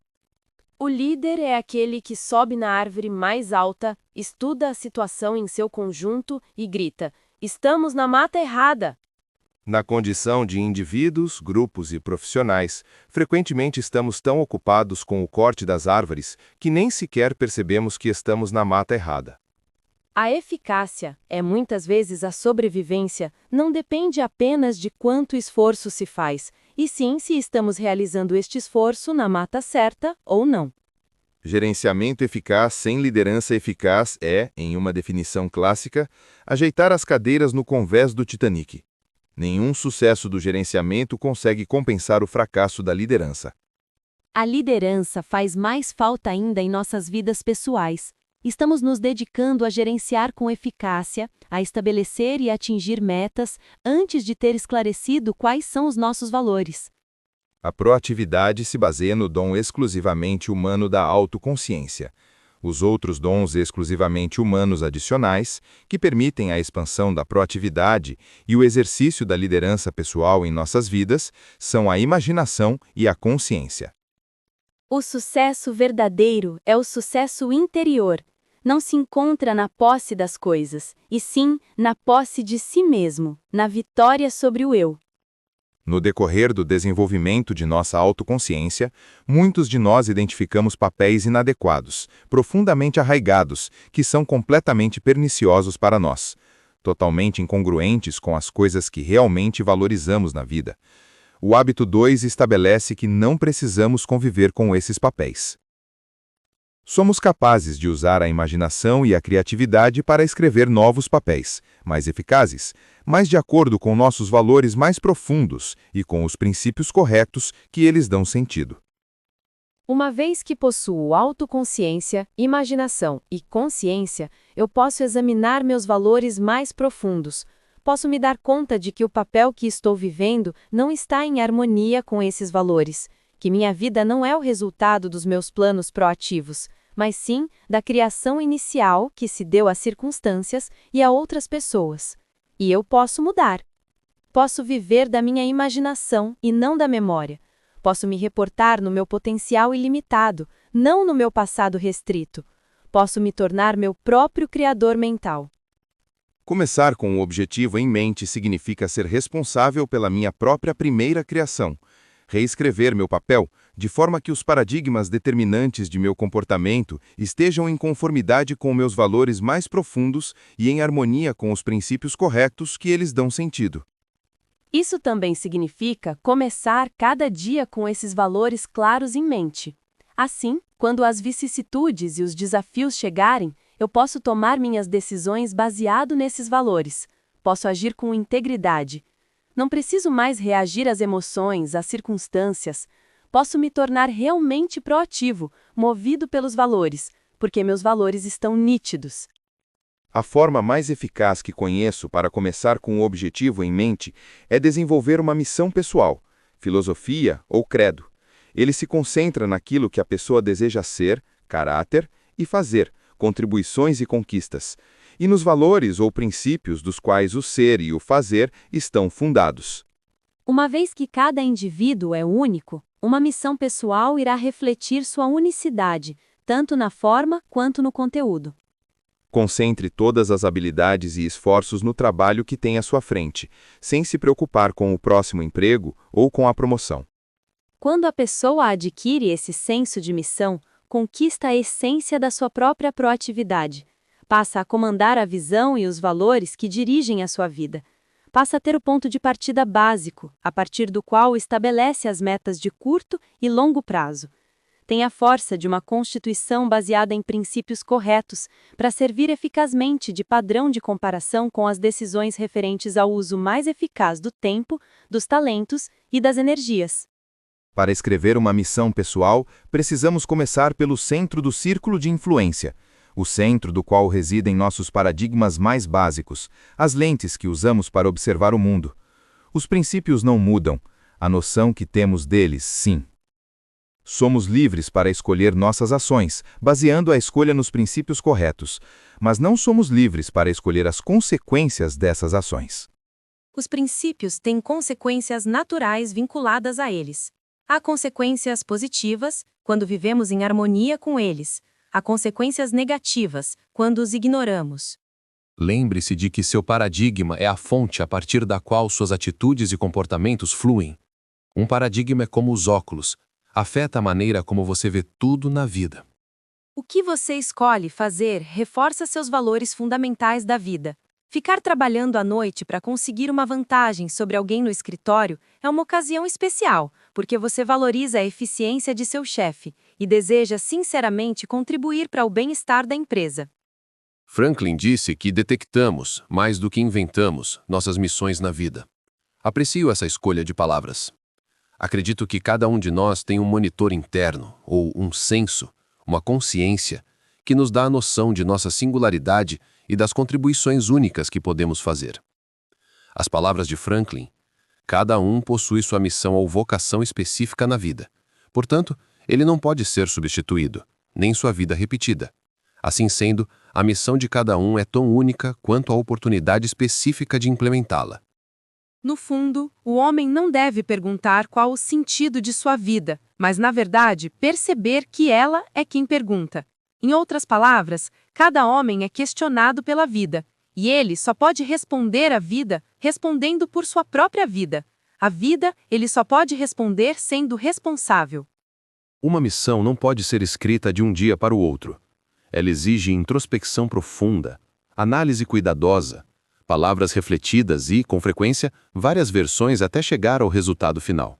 O líder é aquele que sobe na árvore mais alta, estuda a situação em seu conjunto e grita: "Estamos na mata errada!" Na condição de indivíduos, grupos e profissionais, frequentemente estamos tão ocupados com o corte das árvores que nem sequer percebemos que estamos na mata errada. A eficácia, muitas vezes a sobrevivência, não depende apenas de quanto esforço se faz, e sim se estamos realizando este esforço na mata certa ou não. Gerenciamento eficaz sem liderança eficaz é, em uma definição clássica, ajeitar as cadeiras no convés do Titanic. Nenhum sucesso do gerenciamento consegue compensar o fracasso da liderança. A liderança faz mais falta ainda em nossas vidas pessoais. Estamos nos dedicando a gerenciar com eficácia, a estabelecer e atingir metas, antes de ter esclarecido quais são os nossos valores. A proatividade se baseia no dom exclusivamente humano da autoconsciência. Os outros dons exclusivamente humanos adicionais, que permitem a expansão da proatividade e o exercício da liderança pessoal em nossas vidas, são a imaginação e a consciência. O sucesso verdadeiro é o sucesso interior. Não se encontra na posse das coisas, e sim na posse de si mesmo, na vitória sobre o eu. No decorrer do desenvolvimento de nossa autoconsciência, muitos de nós identificamos papéis inadequados, profundamente arraigados, que são completamente perniciosos para nós, totalmente incongruentes com as coisas que realmente valorizamos na vida. O hábito 2 estabelece que não precisamos conviver com esses papéis. Somos capazes de usar a imaginação e a criatividade para escrever novos papéis, mais eficazes, mas de acordo com nossos valores mais profundos e com os princípios corretos que eles dão sentido. Uma vez que possuo autoconsciência, imaginação e consciência, eu posso examinar meus valores mais profundos. Posso me dar conta de que o papel que estou vivendo não está em harmonia com esses valores, que minha vida não é o resultado dos meus planos proativos, mas sim da criação inicial que se deu às circunstâncias e a outras pessoas. E eu posso mudar. Posso viver da minha imaginação e não da memória. Posso me reportar no meu potencial ilimitado, não no meu passado restrito. Posso me tornar meu próprio criador mental. Começar com o objetivo em mente significa ser responsável pela minha própria primeira criação. Reescrever meu papel, de forma que os paradigmas determinantes de meu comportamento estejam em conformidade com meus valores mais profundos e em harmonia com os princípios corretos que eles dão sentido. Isso também significa começar cada dia com esses valores claros em mente. Assim, quando as vicissitudes e os desafios chegarem, eu posso tomar minhas decisões baseado nesses valores. Posso agir com integridade. Não preciso mais reagir às emoções, às circunstâncias. Posso me tornar realmente proativo, movido pelos valores, porque meus valores estão nítidos. A forma mais eficaz que conheço para começar com o objetivo em mente é desenvolver uma missão pessoal, filosofia ou credo. Ele se concentra naquilo que a pessoa deseja ser, caráter e fazer, contribuições e conquistas, e nos valores ou princípios dos quais o ser e o fazer estão fundados. Uma vez que cada indivíduo é único, uma missão pessoal irá refletir sua unicidade, tanto na forma quanto no conteúdo. Concentre todas as habilidades e esforços no trabalho que tem à sua frente, sem se preocupar com o próximo emprego ou com a promoção. Quando a pessoa adquire esse senso de missão, conquista a essência da sua própria proatividade. Passa a comandar a visão e os valores que dirigem a sua vida. Passa a ter o ponto de partida básico, a partir do qual estabelece as metas de curto e longo prazo. Tem a força de uma constituição baseada em princípios corretos para servir eficazmente de padrão de comparação com as decisões referentes ao uso mais eficaz do tempo, dos talentos e das energias. Para escrever uma missão pessoal, precisamos começar pelo centro do círculo de influência, o centro do qual residem nossos paradigmas mais básicos, as lentes que usamos para observar o mundo. Os princípios não mudam, a noção que temos deles, sim. Somos livres para escolher nossas ações, baseando a escolha nos princípios corretos, mas não somos livres para escolher as consequências dessas ações. Os princípios têm consequências naturais vinculadas a eles. Há consequências positivas, quando vivemos em harmonia com eles. Há consequências negativas, quando os ignoramos. Lembre-se de que seu paradigma é a fonte a partir da qual suas atitudes e comportamentos fluem. Um paradigma é como os óculos, afeta a maneira como você vê tudo na vida. O que você escolhe fazer reforça seus valores fundamentais da vida. Ficar trabalhando à noite para conseguir uma vantagem sobre alguém no escritório é uma ocasião especial, porque você valoriza a eficiência de seu chefe e deseja sinceramente contribuir para o bem-estar da empresa. Franklin disse que detectamos, mais do que inventamos, nossas missões na vida. Aprecio essa escolha de palavras. Acredito que cada um de nós tem um monitor interno, ou um senso, uma consciência, que nos dá a noção de nossa singularidade e das contribuições únicas que podemos fazer. As palavras de Franklin: cada um possui sua missão ou vocação específica na vida. Portanto, ele não pode ser substituído, nem sua vida repetida. Assim sendo, a missão de cada um é tão única quanto a oportunidade específica de implementá-la. No fundo, o homem não deve perguntar qual o sentido de sua vida, mas, na verdade, perceber que ela é quem pergunta. Em outras palavras, cada homem é questionado pela vida, e ele só pode responder à vida respondendo por sua própria vida. A vida, ele só pode responder sendo responsável. Uma missão não pode ser escrita de um dia para o outro. Ela exige introspecção profunda, análise cuidadosa, palavras refletidas e, com frequência, várias versões até chegar ao resultado final.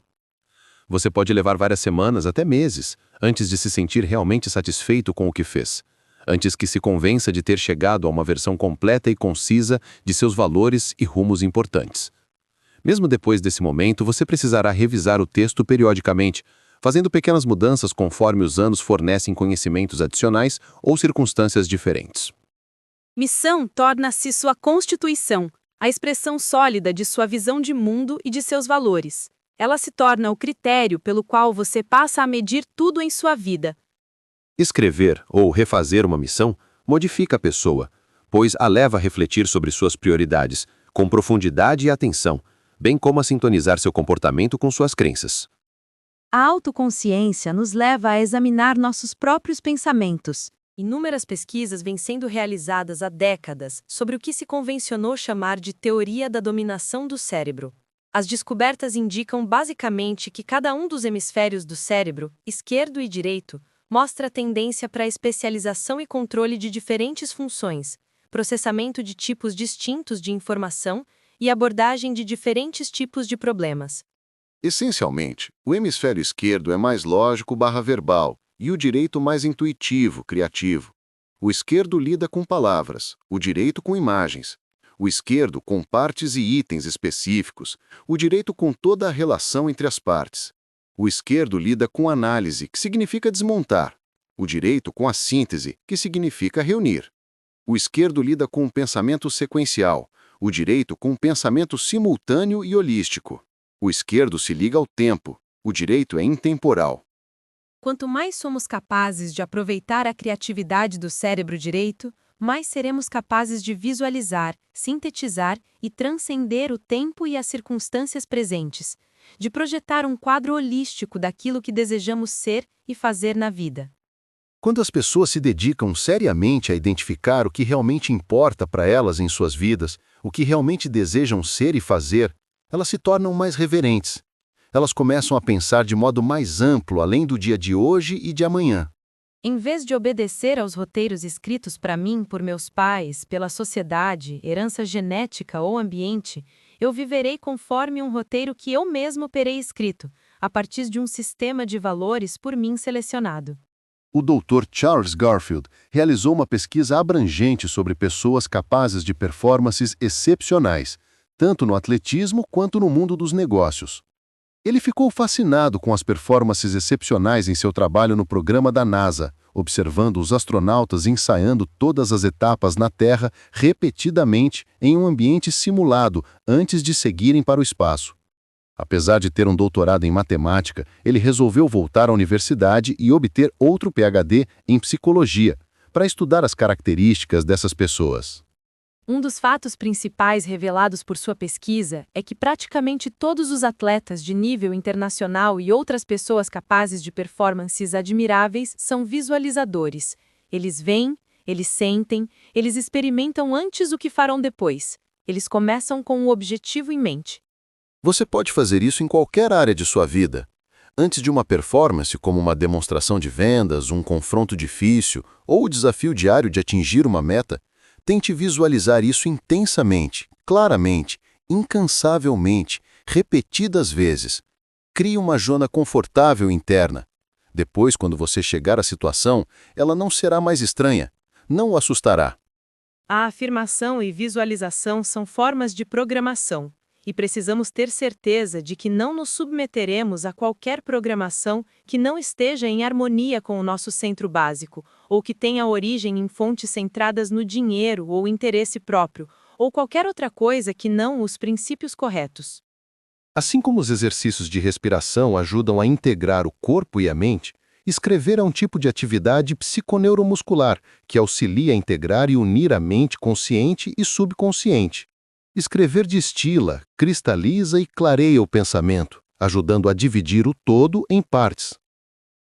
Você pode levar várias semanas, até meses, antes de se sentir realmente satisfeito com o que fez, antes que se convença de ter chegado a uma versão completa e concisa de seus valores e rumos importantes. Mesmo depois desse momento, você precisará revisar o texto periodicamente, fazendo pequenas mudanças conforme os anos fornecem conhecimentos adicionais ou circunstâncias diferentes. Missão torna-se sua constituição, a expressão sólida de sua visão de mundo e de seus valores. Ela se torna o critério pelo qual você passa a medir tudo em sua vida. Escrever ou refazer uma missão modifica a pessoa, pois a leva a refletir sobre suas prioridades, com profundidade e atenção, bem como a sintonizar seu comportamento com suas crenças. A autoconsciência nos leva a examinar nossos próprios pensamentos. Inúmeras pesquisas vêm sendo realizadas há décadas sobre o que se convencionou chamar de teoria da dominação do cérebro. As descobertas indicam basicamente que cada um dos hemisférios do cérebro, esquerdo e direito, mostra tendência para a especialização e controle de diferentes funções, processamento de tipos distintos de informação e abordagem de diferentes tipos de problemas. Essencialmente, o hemisfério esquerdo é mais lógico/verbal e o direito mais intuitivo, criativo. O esquerdo lida com palavras, o direito com imagens. O esquerdo com partes e itens específicos, o direito com toda a relação entre as partes. O esquerdo lida com análise, que significa desmontar. O direito com a síntese, que significa reunir. O esquerdo lida com o pensamento sequencial, o direito com o pensamento simultâneo e holístico. O esquerdo se liga ao tempo, o direito é intemporal. Quanto mais somos capazes de aproveitar a criatividade do cérebro direito, mais seremos capazes de visualizar, sintetizar e transcender o tempo e as circunstâncias presentes, de projetar um quadro holístico daquilo que desejamos ser e fazer na vida. Quando as pessoas se dedicam seriamente a identificar o que realmente importa para elas em suas vidas, o que realmente desejam ser e fazer, elas se tornam mais reverentes. Elas começam a pensar de modo mais amplo além do dia de hoje e de amanhã. Em vez de obedecer aos roteiros escritos para mim por meus pais, pela sociedade, herança genética ou ambiente, eu viverei conforme um roteiro que eu mesmo terei escrito, a partir de um sistema de valores por mim selecionado. O Dr. Charles Garfield realizou uma pesquisa abrangente sobre pessoas capazes de performances excepcionais, tanto no atletismo quanto no mundo dos negócios. Ele ficou fascinado com as performances excepcionais em seu trabalho no programa da NASA, observando os astronautas ensaiando todas as etapas na Terra repetidamente em um ambiente simulado antes de seguirem para o espaço. Apesar de ter um doutorado em matemática, ele resolveu voltar à universidade e obter outro PhD em psicologia, para estudar as características dessas pessoas. Um dos fatos principais revelados por sua pesquisa é que praticamente todos os atletas de nível internacional e outras pessoas capazes de performances admiráveis são visualizadores. Eles veem, eles sentem, eles experimentam antes o que farão depois. Eles começam com um objetivo em mente. Você pode fazer isso em qualquer área de sua vida. Antes de uma performance, como uma demonstração de vendas, um confronto difícil ou o desafio diário de atingir uma meta, tente visualizar isso intensamente, claramente, incansavelmente, repetidas vezes. Crie uma zona confortável interna. Depois, quando você chegar à situação, ela não será mais estranha, não o assustará. A afirmação e visualização são formas de programação, e precisamos ter certeza de que não nos submeteremos a qualquer programação que não esteja em harmonia com o nosso centro básico, ou que tenha origem em fontes centradas no dinheiro ou interesse próprio, ou qualquer outra coisa que não os princípios corretos. Assim como os exercícios de respiração ajudam a integrar o corpo e a mente, escrever é um tipo de atividade psiconeuromuscular que auxilia a integrar e unir a mente consciente e subconsciente. Escrever destila, cristaliza e clareia o pensamento, ajudando a dividir o todo em partes.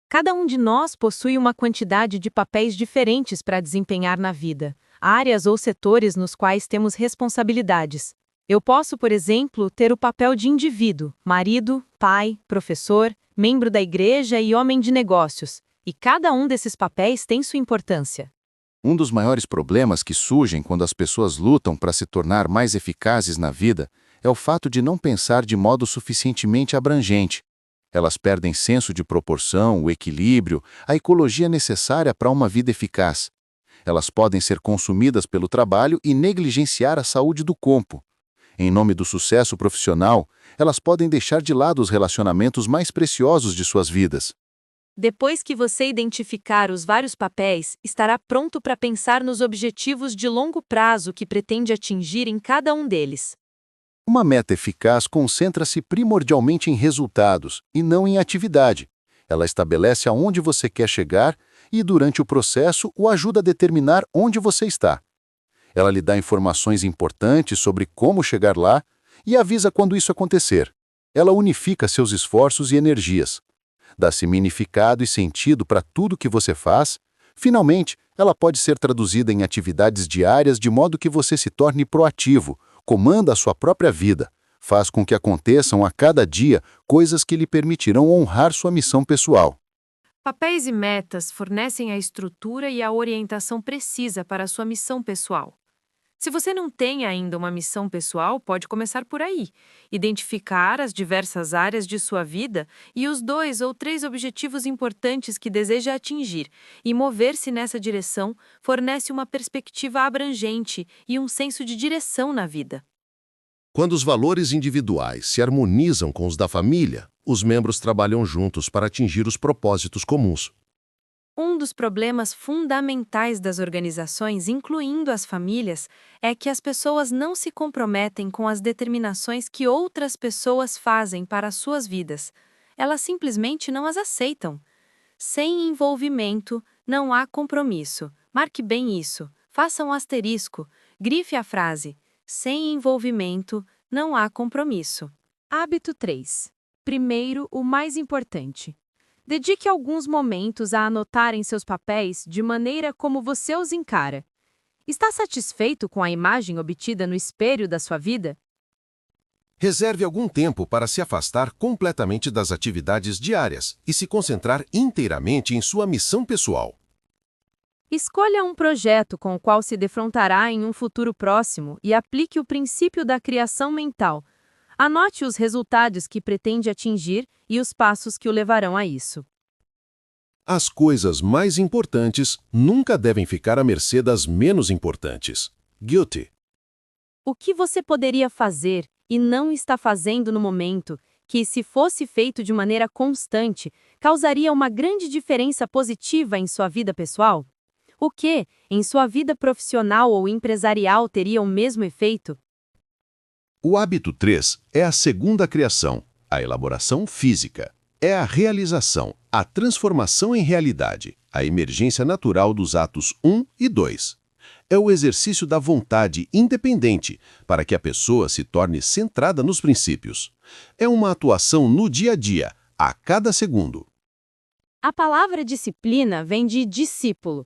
Cada um de nós possui uma quantidade de papéis diferentes para desempenhar na vida, áreas ou setores nos quais temos responsabilidades. Eu posso, por exemplo, ter o papel de indivíduo, marido, pai, professor, membro da igreja e homem de negócios, e cada um desses papéis tem sua importância. Um dos maiores problemas que surgem quando as pessoas lutam para se tornar mais eficazes na vida é o fato de não pensar de modo suficientemente abrangente. Elas perdem senso de proporção, o equilíbrio, a ecologia necessária para uma vida eficaz. Elas podem ser consumidas pelo trabalho e negligenciar a saúde do corpo. Em nome do sucesso profissional, elas podem deixar de lado os relacionamentos mais preciosos de suas vidas. Depois que você identificar os vários papéis, estará pronto para pensar nos objetivos de longo prazo que pretende atingir em cada um deles. Uma meta eficaz concentra-se primordialmente em resultados e não em atividade. Ela estabelece aonde você quer chegar e, durante o processo, o ajuda a determinar onde você está. Ela lhe dá informações importantes sobre como chegar lá e avisa quando isso acontecer. Ela unifica seus esforços e energias. Dá significado e sentido para tudo que você faz. Finalmente, ela pode ser traduzida em atividades diárias de modo que você se torne proativo, comanda a sua própria vida, faz com que aconteçam a cada dia coisas que lhe permitirão honrar sua missão pessoal. Papéis e metas fornecem a estrutura e a orientação precisa para a sua missão pessoal. Se você não tem ainda uma missão pessoal, pode começar por aí. Identificar as diversas áreas de sua vida e os 2 ou 3 objetivos importantes que deseja atingir, e mover-se nessa direção fornece uma perspectiva abrangente e um senso de direção na vida. Quando os valores individuais se harmonizam com os da família, os membros trabalham juntos para atingir os propósitos comuns. Um dos problemas fundamentais das organizações, incluindo as famílias, é que as pessoas não se comprometem com as determinações que outras pessoas fazem para as suas vidas. Elas simplesmente não as aceitam. Sem envolvimento, não há compromisso. Marque bem isso. Faça um asterisco. Grife a frase. Sem envolvimento, não há compromisso. Hábito 3. Primeiro, o mais importante. Dedique alguns momentos a anotar em seus papéis de maneira como você os encara. Está satisfeito com a imagem obtida no espelho da sua vida? Reserve algum tempo para se afastar completamente das atividades diárias e se concentrar inteiramente em sua missão pessoal. Escolha um projeto com o qual se defrontará em um futuro próximo e aplique o princípio da criação mental. Anote os resultados que pretende atingir e os passos que o levarão a isso. As coisas mais importantes nunca devem ficar à mercê das menos importantes. Guilty. O que você poderia fazer e não está fazendo no momento, que, se fosse feito de maneira constante, causaria uma grande diferença positiva em sua vida pessoal? O que, em sua vida profissional ou empresarial, teria o mesmo efeito? O hábito 3 é a segunda criação, a elaboração física. É a realização, a transformação em realidade, a emergência natural dos atos 1 e 2. É o exercício da vontade independente para que a pessoa se torne centrada nos princípios. É uma atuação no dia a dia, a cada segundo. A palavra disciplina vem de discípulo.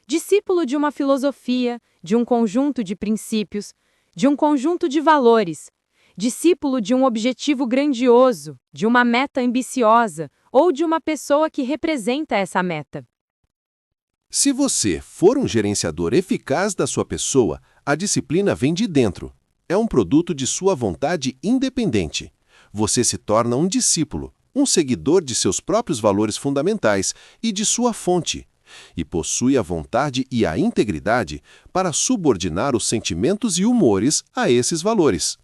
Discípulo de uma filosofia, de um conjunto de princípios, de um conjunto de valores. Discípulo de um objetivo grandioso, de uma meta ambiciosa ou de uma pessoa que representa essa meta. Se você for um gerenciador eficaz da sua pessoa, a disciplina vem de dentro. É um produto de sua vontade independente. Você se torna um discípulo, um seguidor de seus próprios valores fundamentais e de sua fonte, e possui a vontade e a integridade para subordinar os sentimentos e humores a esses valores.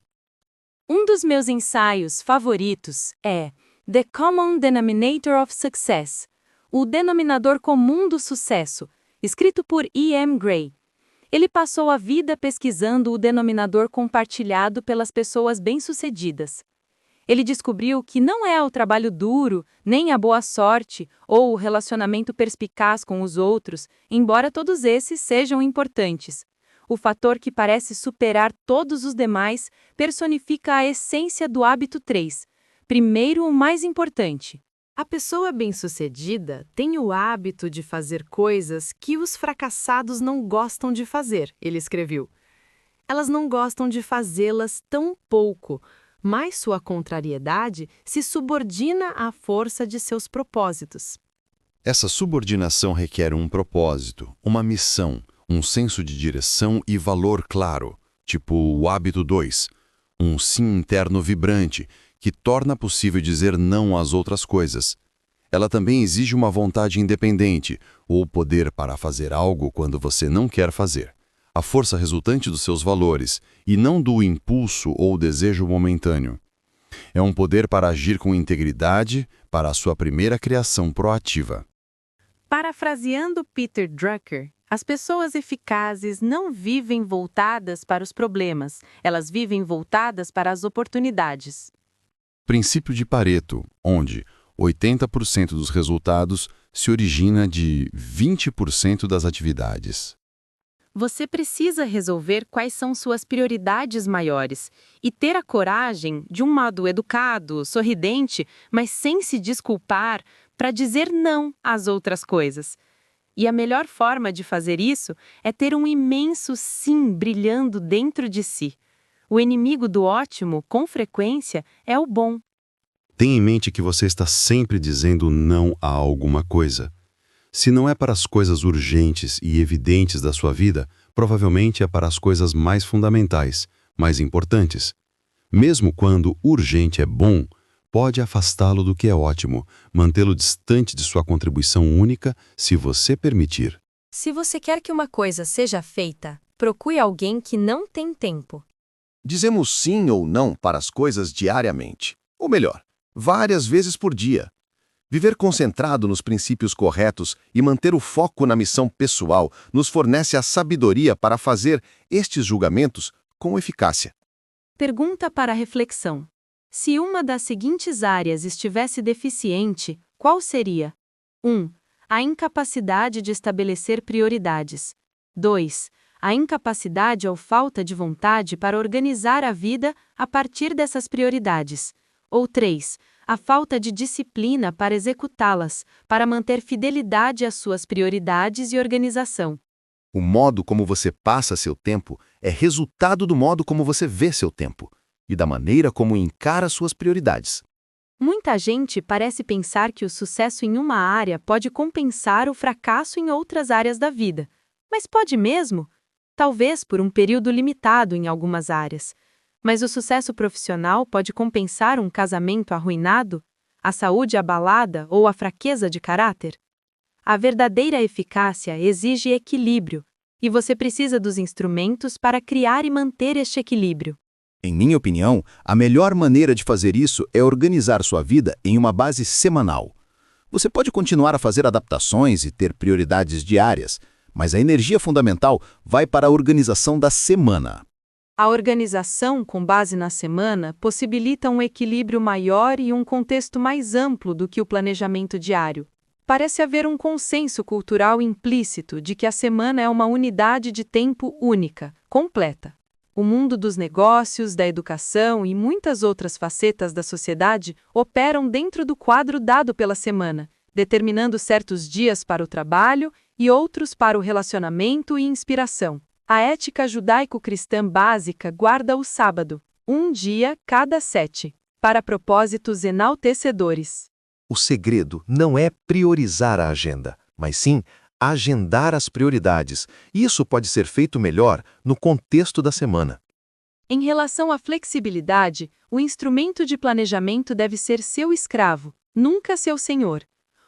Um dos meus ensaios favoritos é The Common Denominator of Success, o denominador comum do sucesso, escrito por E.M. Gray. Ele passou a vida pesquisando o denominador compartilhado pelas pessoas bem-sucedidas. Ele descobriu que não é o trabalho duro, nem a boa sorte ou o relacionamento perspicaz com os outros, embora todos esses sejam importantes. O fator que parece superar todos os demais personifica a essência do hábito 3. Primeiro, o mais importante. A pessoa bem-sucedida tem o hábito de fazer coisas que os fracassados não gostam de fazer, ele escreveu. Elas não gostam de fazê-las tão pouco, mas sua contrariedade se subordina à força de seus propósitos. Essa subordinação requer um propósito, uma missão, um senso de direção e valor claro, tipo o hábito 2, um sim interno vibrante, que torna possível dizer não às outras coisas. Ela também exige uma vontade independente, ou poder para fazer algo quando você não quer fazer. A força resultante dos seus valores, e não do impulso ou desejo momentâneo. É um poder para agir com integridade para a sua primeira criação proativa. Parafraseando Peter Drucker, as pessoas eficazes não vivem voltadas para os problemas, elas vivem voltadas para as oportunidades. Princípio de Pareto, onde 80% dos resultados se origina de 20% das atividades. Você precisa resolver quais são suas prioridades maiores e ter a coragem, de um modo educado, sorridente, mas sem se desculpar, para dizer não às outras coisas. E a melhor forma de fazer isso é ter um imenso sim brilhando dentro de si. O inimigo do ótimo, com frequência, é o bom. Tenha em mente que você está sempre dizendo não a alguma coisa. Se não é para as coisas urgentes e evidentes da sua vida, provavelmente é para as coisas mais fundamentais, mais importantes. Mesmo quando urgente é bom, pode afastá-lo do que é ótimo, mantê-lo distante de sua contribuição única, se você permitir. Se você quer que uma coisa seja feita, procure alguém que não tem tempo. Dizemos sim ou não para as coisas diariamente. Ou melhor, várias vezes por dia. Viver concentrado nos princípios corretos e manter o foco na missão pessoal nos fornece a sabedoria para fazer estes julgamentos com eficácia. Pergunta para reflexão. Se uma das seguintes áreas estivesse deficiente, qual seria? 1. A incapacidade de estabelecer prioridades. 2. A incapacidade ou falta de vontade para organizar a vida a partir dessas prioridades. Ou 3. A falta de disciplina para executá-las, para manter fidelidade às suas prioridades e organização. O modo como você passa seu tempo é resultado do modo como você vê seu tempo e da maneira como encara suas prioridades. Muita gente parece pensar que o sucesso em uma área pode compensar o fracasso em outras áreas da vida. Mas pode mesmo? Talvez por um período limitado em algumas áreas. Mas o sucesso profissional pode compensar um casamento arruinado, a saúde abalada ou a fraqueza de caráter? A verdadeira eficácia exige equilíbrio, e você precisa dos instrumentos para criar e manter este equilíbrio. Em minha opinião, a melhor maneira de fazer isso é organizar sua vida em uma base semanal. Você pode continuar a fazer adaptações e ter prioridades diárias, mas a energia fundamental vai para a organização da semana. A organização com base na semana possibilita um equilíbrio maior e um contexto mais amplo do que o planejamento diário. Parece haver um consenso cultural implícito de que a semana é uma unidade de tempo única, completa. O mundo dos negócios, da educação e muitas outras facetas da sociedade operam dentro do quadro dado pela semana, determinando certos dias para o trabalho e outros para o relacionamento e inspiração. A ética judaico-cristã básica guarda o sábado, um dia cada 7, para propósitos enaltecedores. O segredo não é priorizar a agenda, mas sim agendar as prioridades. Isso pode ser feito melhor no contexto da semana. Em relação à flexibilidade, o instrumento de planejamento deve ser seu escravo, nunca seu senhor.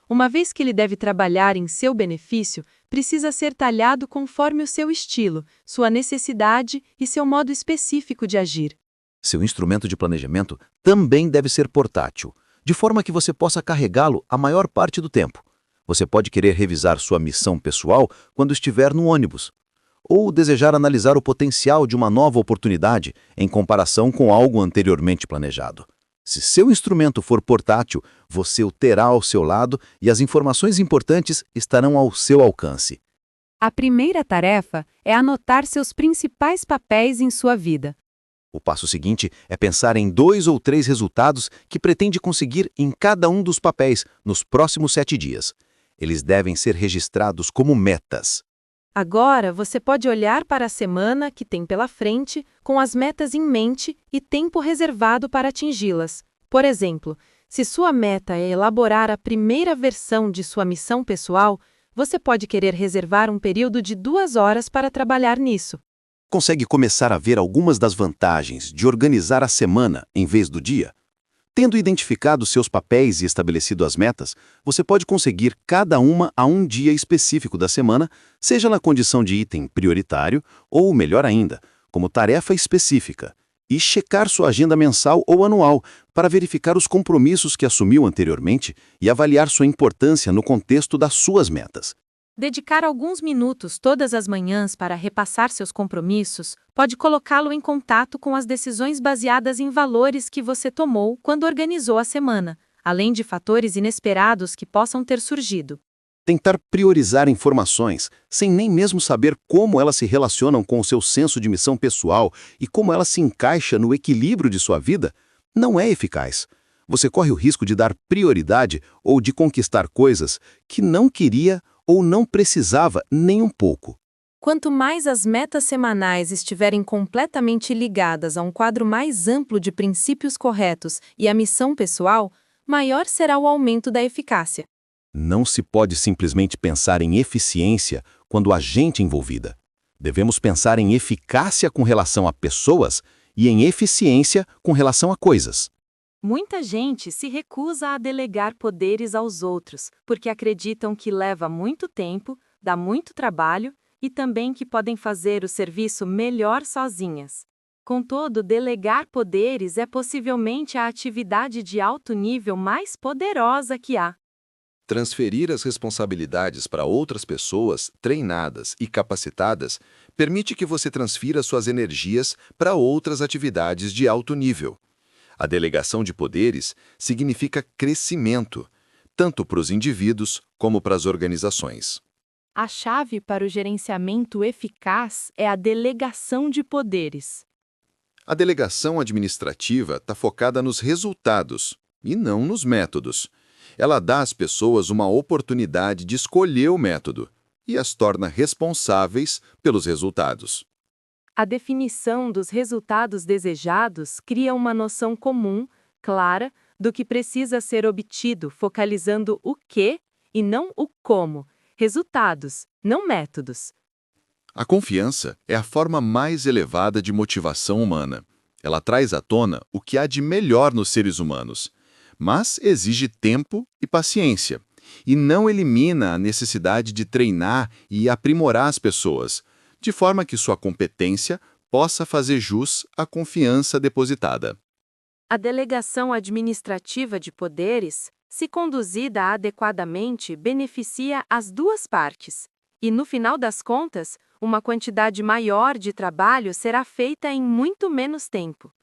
Uma vez que ele deve trabalhar em seu benefício, precisa ser talhado conforme o seu estilo, sua necessidade e seu modo específico de agir. Seu instrumento de planejamento também deve ser portátil, de forma que você possa carregá-lo a maior parte do tempo. Você pode querer revisar sua missão pessoal quando estiver no ônibus, ou desejar analisar o potencial de uma nova oportunidade em comparação com algo anteriormente planejado. Se seu instrumento for portátil, você o terá ao seu lado e as informações importantes estarão ao seu alcance. A primeira tarefa é anotar seus principais papéis em sua vida. O passo seguinte é pensar em 2 ou 3 resultados que pretende conseguir em cada um dos papéis nos próximos 7 dias. Eles devem ser registrados como metas. Agora, você pode olhar para a semana que tem pela frente, com as metas em mente e tempo reservado para atingi-las. Por exemplo, se sua meta é elaborar a primeira versão de sua missão pessoal, você pode querer reservar um período de 2 horas para trabalhar nisso. Consegue começar a ver algumas das vantagens de organizar a semana em vez do dia? Tendo identificado seus papéis e estabelecido as metas, você pode conseguir cada uma a um dia específico da semana, seja na condição de item prioritário ou, melhor ainda, como tarefa específica, e checar sua agenda mensal ou anual para verificar os compromissos que assumiu anteriormente e avaliar sua importância no contexto das suas metas. Dedicar alguns minutos todas as manhãs para repassar seus compromissos pode colocá-lo em contato com as decisões baseadas em valores que você tomou quando organizou a semana, além de fatores inesperados que possam ter surgido. Tentar priorizar informações, sem nem mesmo saber como elas se relacionam com o seu senso de missão pessoal e como ela se encaixa no equilíbrio de sua vida, não é eficaz. Você corre o risco de dar prioridade ou de conquistar coisas que não queria ou não precisava nem um pouco. Quanto mais as metas semanais estiverem completamente ligadas a um quadro mais amplo de princípios corretos e a missão pessoal, maior será o aumento da eficácia. Não se pode simplesmente pensar em eficiência quando há gente envolvida. Devemos pensar em eficácia com relação a pessoas e em eficiência com relação a coisas. Muita gente se recusa a delegar poderes aos outros, porque acreditam que leva muito tempo, dá muito trabalho e também que podem fazer o serviço melhor sozinhas. Contudo, delegar poderes é possivelmente a atividade de alto nível mais poderosa que há. Transferir as responsabilidades para outras pessoas treinadas e capacitadas permite que você transfira suas energias para outras atividades de alto nível. A delegação de poderes significa crescimento, tanto para os indivíduos como para as organizações. A chave para o gerenciamento eficaz é a delegação de poderes. A delegação administrativa está focada nos resultados e não nos métodos. Ela dá às pessoas uma oportunidade de escolher o método e as torna responsáveis pelos resultados. A definição dos resultados desejados cria uma noção comum, clara, do que precisa ser obtido, focalizando o que e não o como. Resultados, não métodos. A confiança é a forma mais elevada de motivação humana. Ela traz à tona o que há de melhor nos seres humanos, mas exige tempo e paciência, e não elimina a necessidade de treinar e aprimorar as pessoas, de forma que sua competência possa fazer jus à confiança depositada. A delegação administrativa de poderes, se conduzida adequadamente, beneficia as duas partes. E, no final das contas, uma quantidade maior de trabalho será feita em muito menos tempo.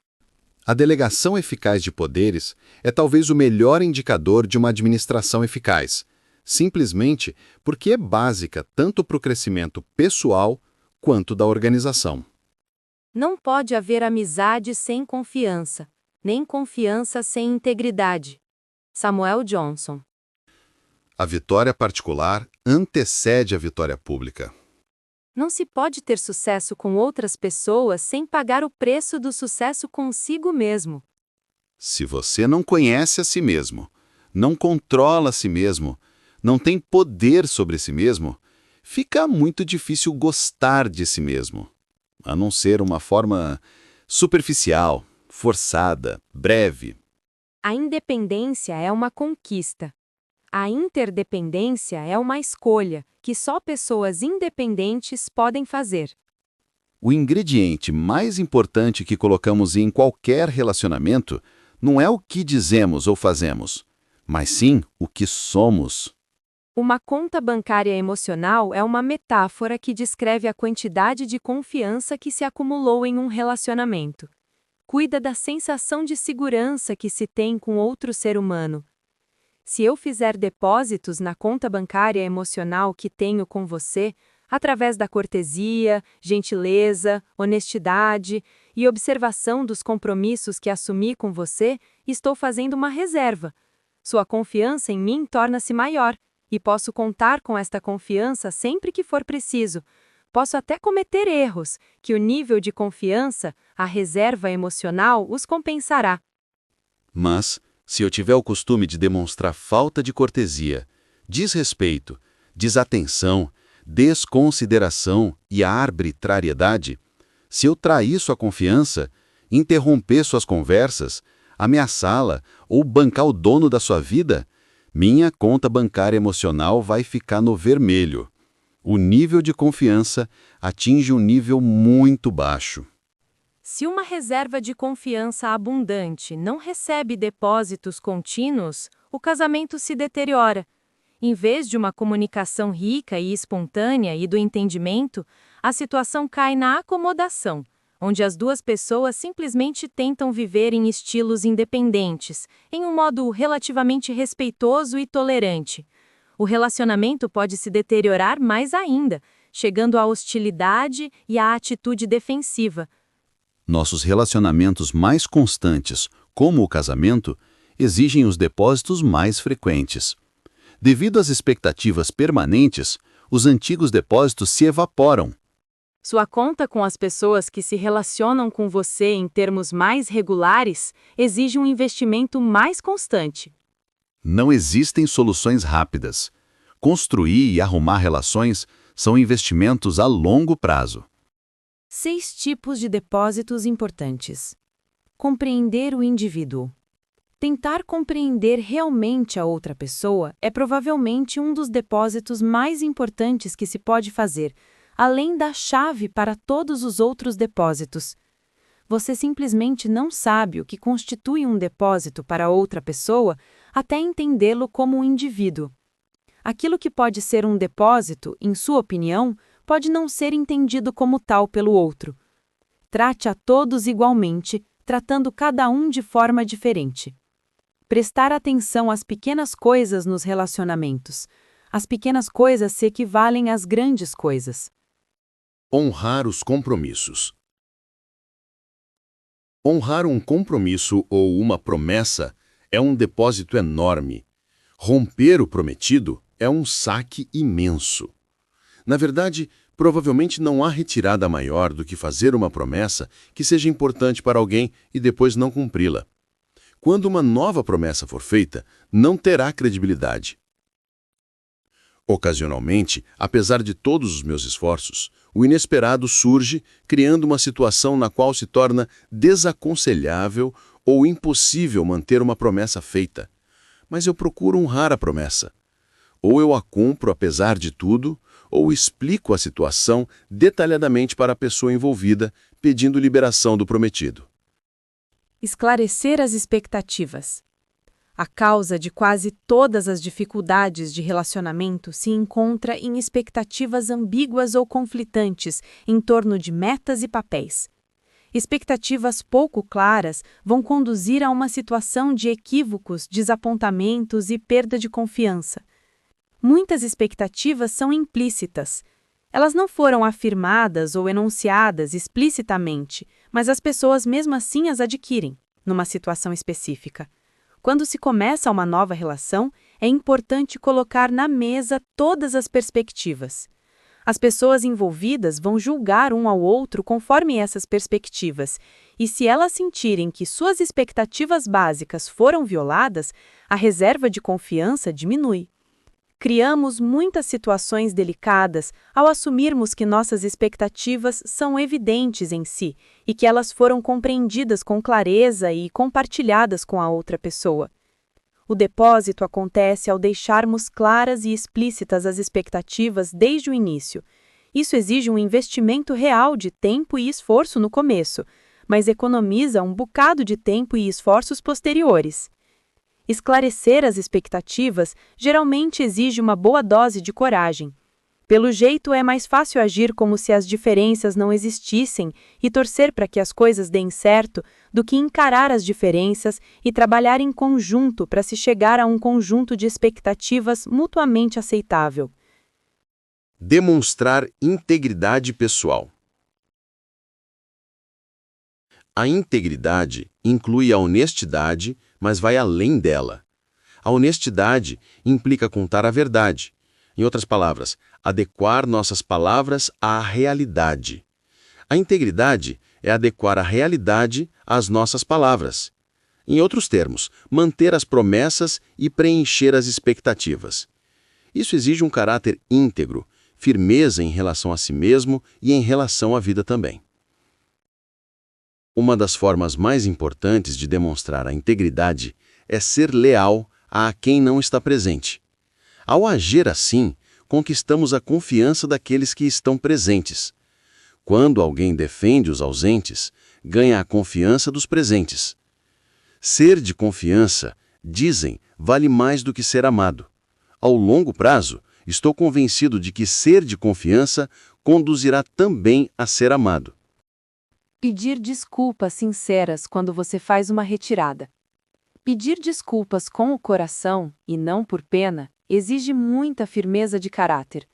A delegação eficaz de poderes é talvez o melhor indicador de uma administração eficaz, simplesmente porque é básica tanto para o crescimento pessoal quanto da organização. Não pode haver amizade sem confiança, nem confiança sem integridade. Samuel Johnson. A vitória particular antecede a vitória pública. Não se pode ter sucesso com outras pessoas sem pagar o preço do sucesso consigo mesmo. Se você não conhece a si mesmo, não controla a si mesmo, não tem poder sobre si mesmo, fica muito difícil gostar de si mesmo, a não ser uma forma superficial, forçada, breve. A independência é uma conquista. A interdependência é uma escolha que só pessoas independentes podem fazer. O ingrediente mais importante que colocamos em qualquer relacionamento não é o que dizemos ou fazemos, mas sim o que somos. Uma conta bancária emocional é uma metáfora que descreve a quantidade de confiança que se acumulou em um relacionamento. Cuida da sensação de segurança que se tem com outro ser humano. Se eu fizer depósitos na conta bancária emocional que tenho com você, através da cortesia, gentileza, honestidade e observação dos compromissos que assumi com você, estou fazendo uma reserva. Sua confiança em mim torna-se maior, e posso contar com esta confiança sempre que for preciso. Posso até cometer erros, que o nível de confiança, a reserva emocional, os compensará. Mas, se eu tiver o costume de demonstrar falta de cortesia, desrespeito, desatenção, desconsideração e arbitrariedade, se eu trair sua confiança, interromper suas conversas, ameaçá-la ou bancar o dono da sua vida, minha conta bancária emocional vai ficar no vermelho. O nível de confiança atinge um nível muito baixo. Se uma reserva de confiança abundante não recebe depósitos contínuos, o casamento se deteriora. Em vez de uma comunicação rica e espontânea e do entendimento, a situação cai na acomodação, onde as duas pessoas simplesmente tentam viver em estilos independentes, em um modo relativamente respeitoso e tolerante. O relacionamento pode se deteriorar mais ainda, chegando à hostilidade e à atitude defensiva. Nossos relacionamentos mais constantes, como o casamento, exigem os depósitos mais frequentes. Devido às expectativas permanentes, os antigos depósitos se evaporam. Sua conta com as pessoas que se relacionam com você em termos mais regulares exige um investimento mais constante. Não existem soluções rápidas. Construir e arrumar relações são investimentos a longo prazo. 6 tipos de depósitos importantes. Compreender o indivíduo. Tentar compreender realmente a outra pessoa é provavelmente um dos depósitos mais importantes que se pode fazer, além da chave para todos os outros depósitos. Você simplesmente não sabe o que constitui um depósito para outra pessoa até entendê-lo como um indivíduo. Aquilo que pode ser um depósito, em sua opinião, pode não ser entendido como tal pelo outro. Trate a todos igualmente, tratando cada um de forma diferente. Prestar atenção às pequenas coisas nos relacionamentos. As pequenas coisas se equivalem às grandes coisas. Honrar os compromissos. Honrar um compromisso ou uma promessa é um depósito enorme. Romper o prometido é um saque imenso. Na verdade, provavelmente não há retirada maior do que fazer uma promessa que seja importante para alguém e depois não cumpri-la. quando uma nova promessa for feita, não terá credibilidade. Ocasionalmente, apesar de todos os meus esforços, o inesperado surge, criando uma situação na qual se torna desaconselhável ou impossível manter uma promessa feita. Mas eu procuro honrar a promessa. Ou eu a cumpro apesar de tudo, ou explico a situação detalhadamente para a pessoa envolvida, pedindo liberação do prometido. Esclarecer as expectativas. A causa de quase todas as dificuldades de relacionamento se encontra em expectativas ambíguas ou conflitantes em torno de metas e papéis. Expectativas pouco claras vão conduzir a uma situação de equívocos, desapontamentos e perda de confiança. Muitas expectativas são implícitas. Elas não foram afirmadas ou enunciadas explicitamente, mas as pessoas mesmo assim as adquirem, numa situação específica. Quando se começa uma nova relação, é importante colocar na mesa todas as perspectivas. As pessoas envolvidas vão julgar um ao outro conforme essas perspectivas, e se elas sentirem que suas expectativas básicas foram violadas, a reserva de confiança diminui. Criamos muitas situações delicadas ao assumirmos que nossas expectativas são evidentes em si e que elas foram compreendidas com clareza e compartilhadas com a outra pessoa. O depósito acontece ao deixarmos claras e explícitas as expectativas desde o início. Isso exige um investimento real de tempo e esforço no começo, mas economiza um bocado de tempo e esforços posteriores. Esclarecer as expectativas geralmente exige uma boa dose de coragem. Pelo jeito, é mais fácil agir como se as diferenças não existissem e torcer para que as coisas deem certo do que encarar as diferenças e trabalhar em conjunto para se chegar a um conjunto de expectativas mutuamente aceitável. Demonstrar integridade pessoal. A integridade inclui a honestidade, mas vai além dela. A honestidade implica contar a verdade. Em outras palavras, adequar nossas palavras à realidade. A integridade é adequar a realidade às nossas palavras. Em outros termos, manter as promessas e preencher as expectativas. Isso exige um caráter íntegro, firmeza em relação a si mesmo e em relação à vida também. Uma das formas mais importantes de demonstrar a integridade é ser leal a quem não está presente. Ao agir assim, conquistamos a confiança daqueles que estão presentes. Quando alguém defende os ausentes, ganha a confiança dos presentes. Ser de confiança, dizem, vale mais do que ser amado. Ao longo prazo, estou convencido de que ser de confiança conduzirá também a ser amado. Pedir desculpas sinceras quando você faz uma retirada. Pedir desculpas com o coração, e não por pena, exige muita firmeza de caráter.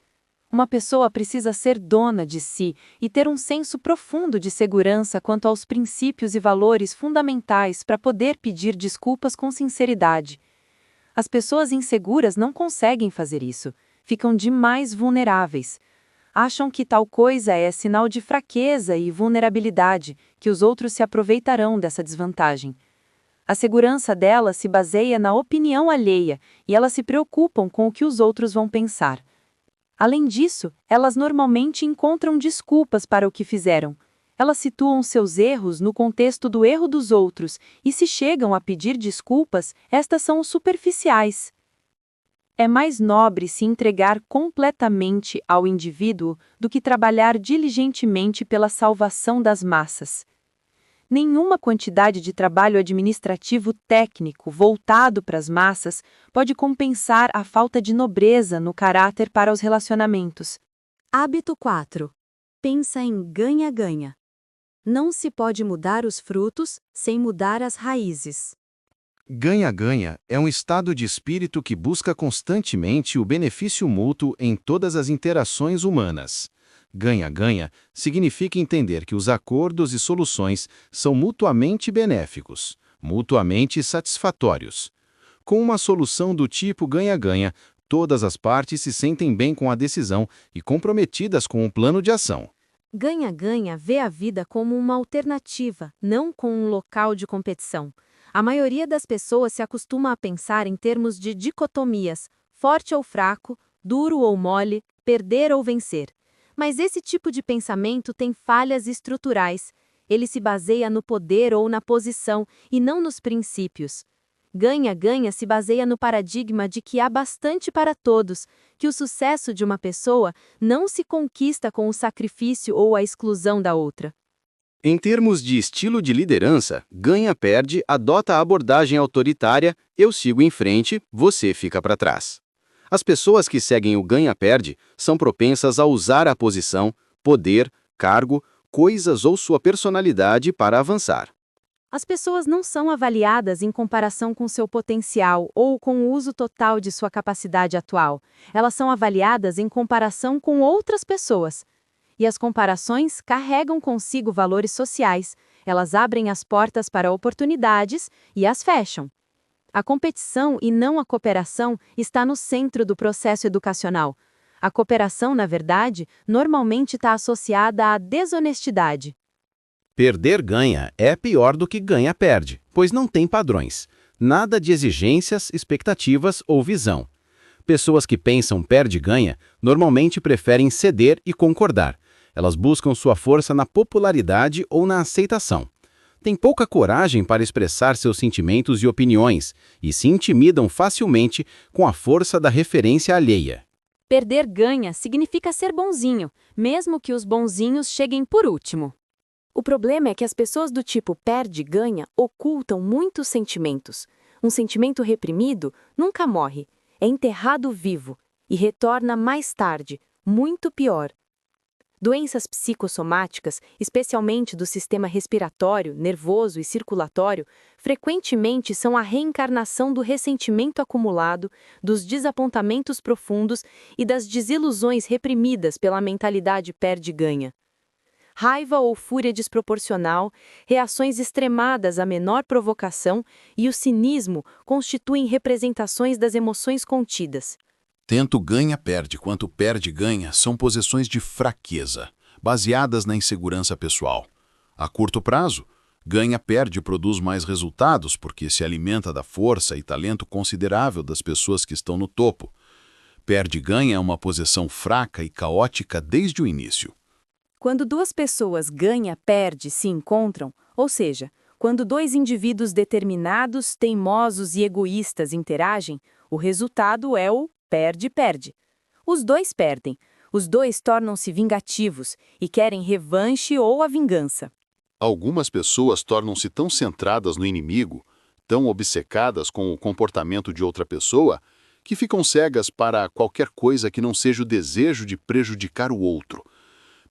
Uma pessoa precisa ser dona de si e ter um senso profundo de segurança quanto aos princípios e valores fundamentais para poder pedir desculpas com sinceridade. As pessoas inseguras não conseguem fazer isso, ficam demais vulneráveis. Acham que tal coisa é sinal de fraqueza e vulnerabilidade, que os outros se aproveitarão dessa desvantagem. A segurança delas se baseia na opinião alheia e elas se preocupam com o que os outros vão pensar. Além disso, elas normalmente encontram desculpas para o que fizeram. Elas situam seus erros no contexto do erro dos outros e, se chegam a pedir desculpas, estas são superficiais. É mais nobre se entregar completamente ao indivíduo do que trabalhar diligentemente pela salvação das massas. Nenhuma quantidade de trabalho administrativo técnico voltado para as massas pode compensar a falta de nobreza no caráter para os relacionamentos. Hábito 4. Pensa em ganha-ganha. Não se pode mudar os frutos sem mudar as raízes. Ganha-ganha é um estado de espírito que busca constantemente o benefício mútuo em todas as interações humanas. Ganha-ganha significa entender que os acordos e soluções são mutuamente benéficos, mutuamente satisfatórios. Com uma solução do tipo ganha-ganha, todas as partes se sentem bem com a decisão e comprometidas com o plano de ação. Ganha-ganha vê a vida como uma alternativa, não como um local de competição. A maioria das pessoas se acostuma a pensar em termos de dicotomias, forte ou fraco, duro ou mole, perder ou vencer. Mas esse tipo de pensamento tem falhas estruturais. Ele se baseia no poder ou na posição e não nos princípios. Ganha-ganha se baseia no paradigma de que há bastante para todos, que o sucesso de uma pessoa não se conquista com o sacrifício ou a exclusão da outra. Em termos de estilo de liderança, ganha-perde adota a abordagem autoritária, eu sigo em frente, você fica para trás. As pessoas que seguem o ganha-perde são propensas a usar a posição, poder, cargo, coisas ou sua personalidade para avançar. As pessoas não são avaliadas em comparação com seu potencial ou com o uso total de sua capacidade atual. Elas são avaliadas em comparação com outras pessoas. E as comparações carregam consigo valores sociais. Elas abrem as portas para oportunidades e as fecham. A competição e não a cooperação está no centro do processo educacional. A cooperação, na verdade, normalmente está associada à desonestidade. Perder-ganha é pior do que ganha-perde, pois não tem padrões. Nada de exigências, expectativas ou visão. Pessoas que pensam perde-ganha normalmente preferem ceder e concordar. Elas buscam sua força na popularidade ou na aceitação. Têm pouca coragem para expressar seus sentimentos e opiniões e se intimidam facilmente com a força da referência alheia. Perder-ganha significa ser bonzinho, mesmo que os bonzinhos cheguem por último. O problema é que as pessoas do tipo perde-ganha ocultam muitos sentimentos. Um sentimento reprimido nunca morre, é enterrado vivo e retorna mais tarde, muito pior. Doenças psicossomáticas, especialmente do sistema respiratório, nervoso e circulatório, frequentemente são a reencarnação do ressentimento acumulado, dos desapontamentos profundos e das desilusões reprimidas pela mentalidade perde-ganha. Raiva ou fúria desproporcional, reações extremadas à menor provocação e o cinismo constituem representações das emoções contidas. Tanto ganha-perde quanto perde-ganha são posições de fraqueza, baseadas na insegurança pessoal. A curto prazo, ganha-perde produz mais resultados porque se alimenta da força e talento considerável das pessoas que estão no topo. Perde-ganha é uma posição fraca e caótica desde o início. Quando duas pessoas ganha-perde se encontram, ou seja, quando dois indivíduos determinados, teimosos e egoístas interagem, o resultado é o perde-perde. Os dois perdem, os dois tornam-se vingativos e querem revanche ou a vingança. Algumas pessoas tornam-se tão centradas no inimigo, tão obcecadas com o comportamento de outra pessoa, que ficam cegas para qualquer coisa que não seja o desejo de prejudicar o outro,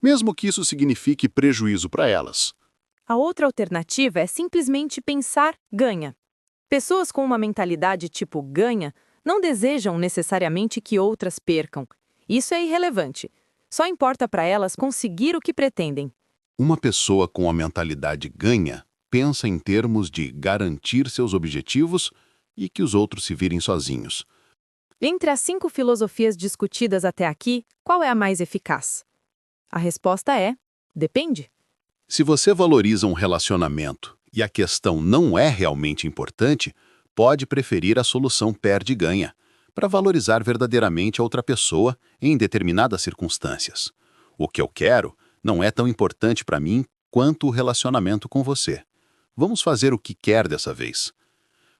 mesmo que isso signifique prejuízo para elas. A outra alternativa é simplesmente pensar ganha. Pessoas com uma mentalidade tipo ganha não desejam necessariamente que outras percam. Isso é irrelevante. Só importa para elas conseguir o que pretendem. Uma pessoa com a mentalidade ganha pensa em termos de garantir seus objetivos e que os outros se virem sozinhos. Entre as 5 filosofias discutidas até aqui, qual é a mais eficaz? A resposta é: depende. Se você valoriza um relacionamento e a questão não é realmente importante, pode preferir a solução perde-ganha, para valorizar verdadeiramente a outra pessoa em determinadas circunstâncias. O que eu quero não é tão importante para mim quanto o relacionamento com você. Vamos fazer o que quer dessa vez.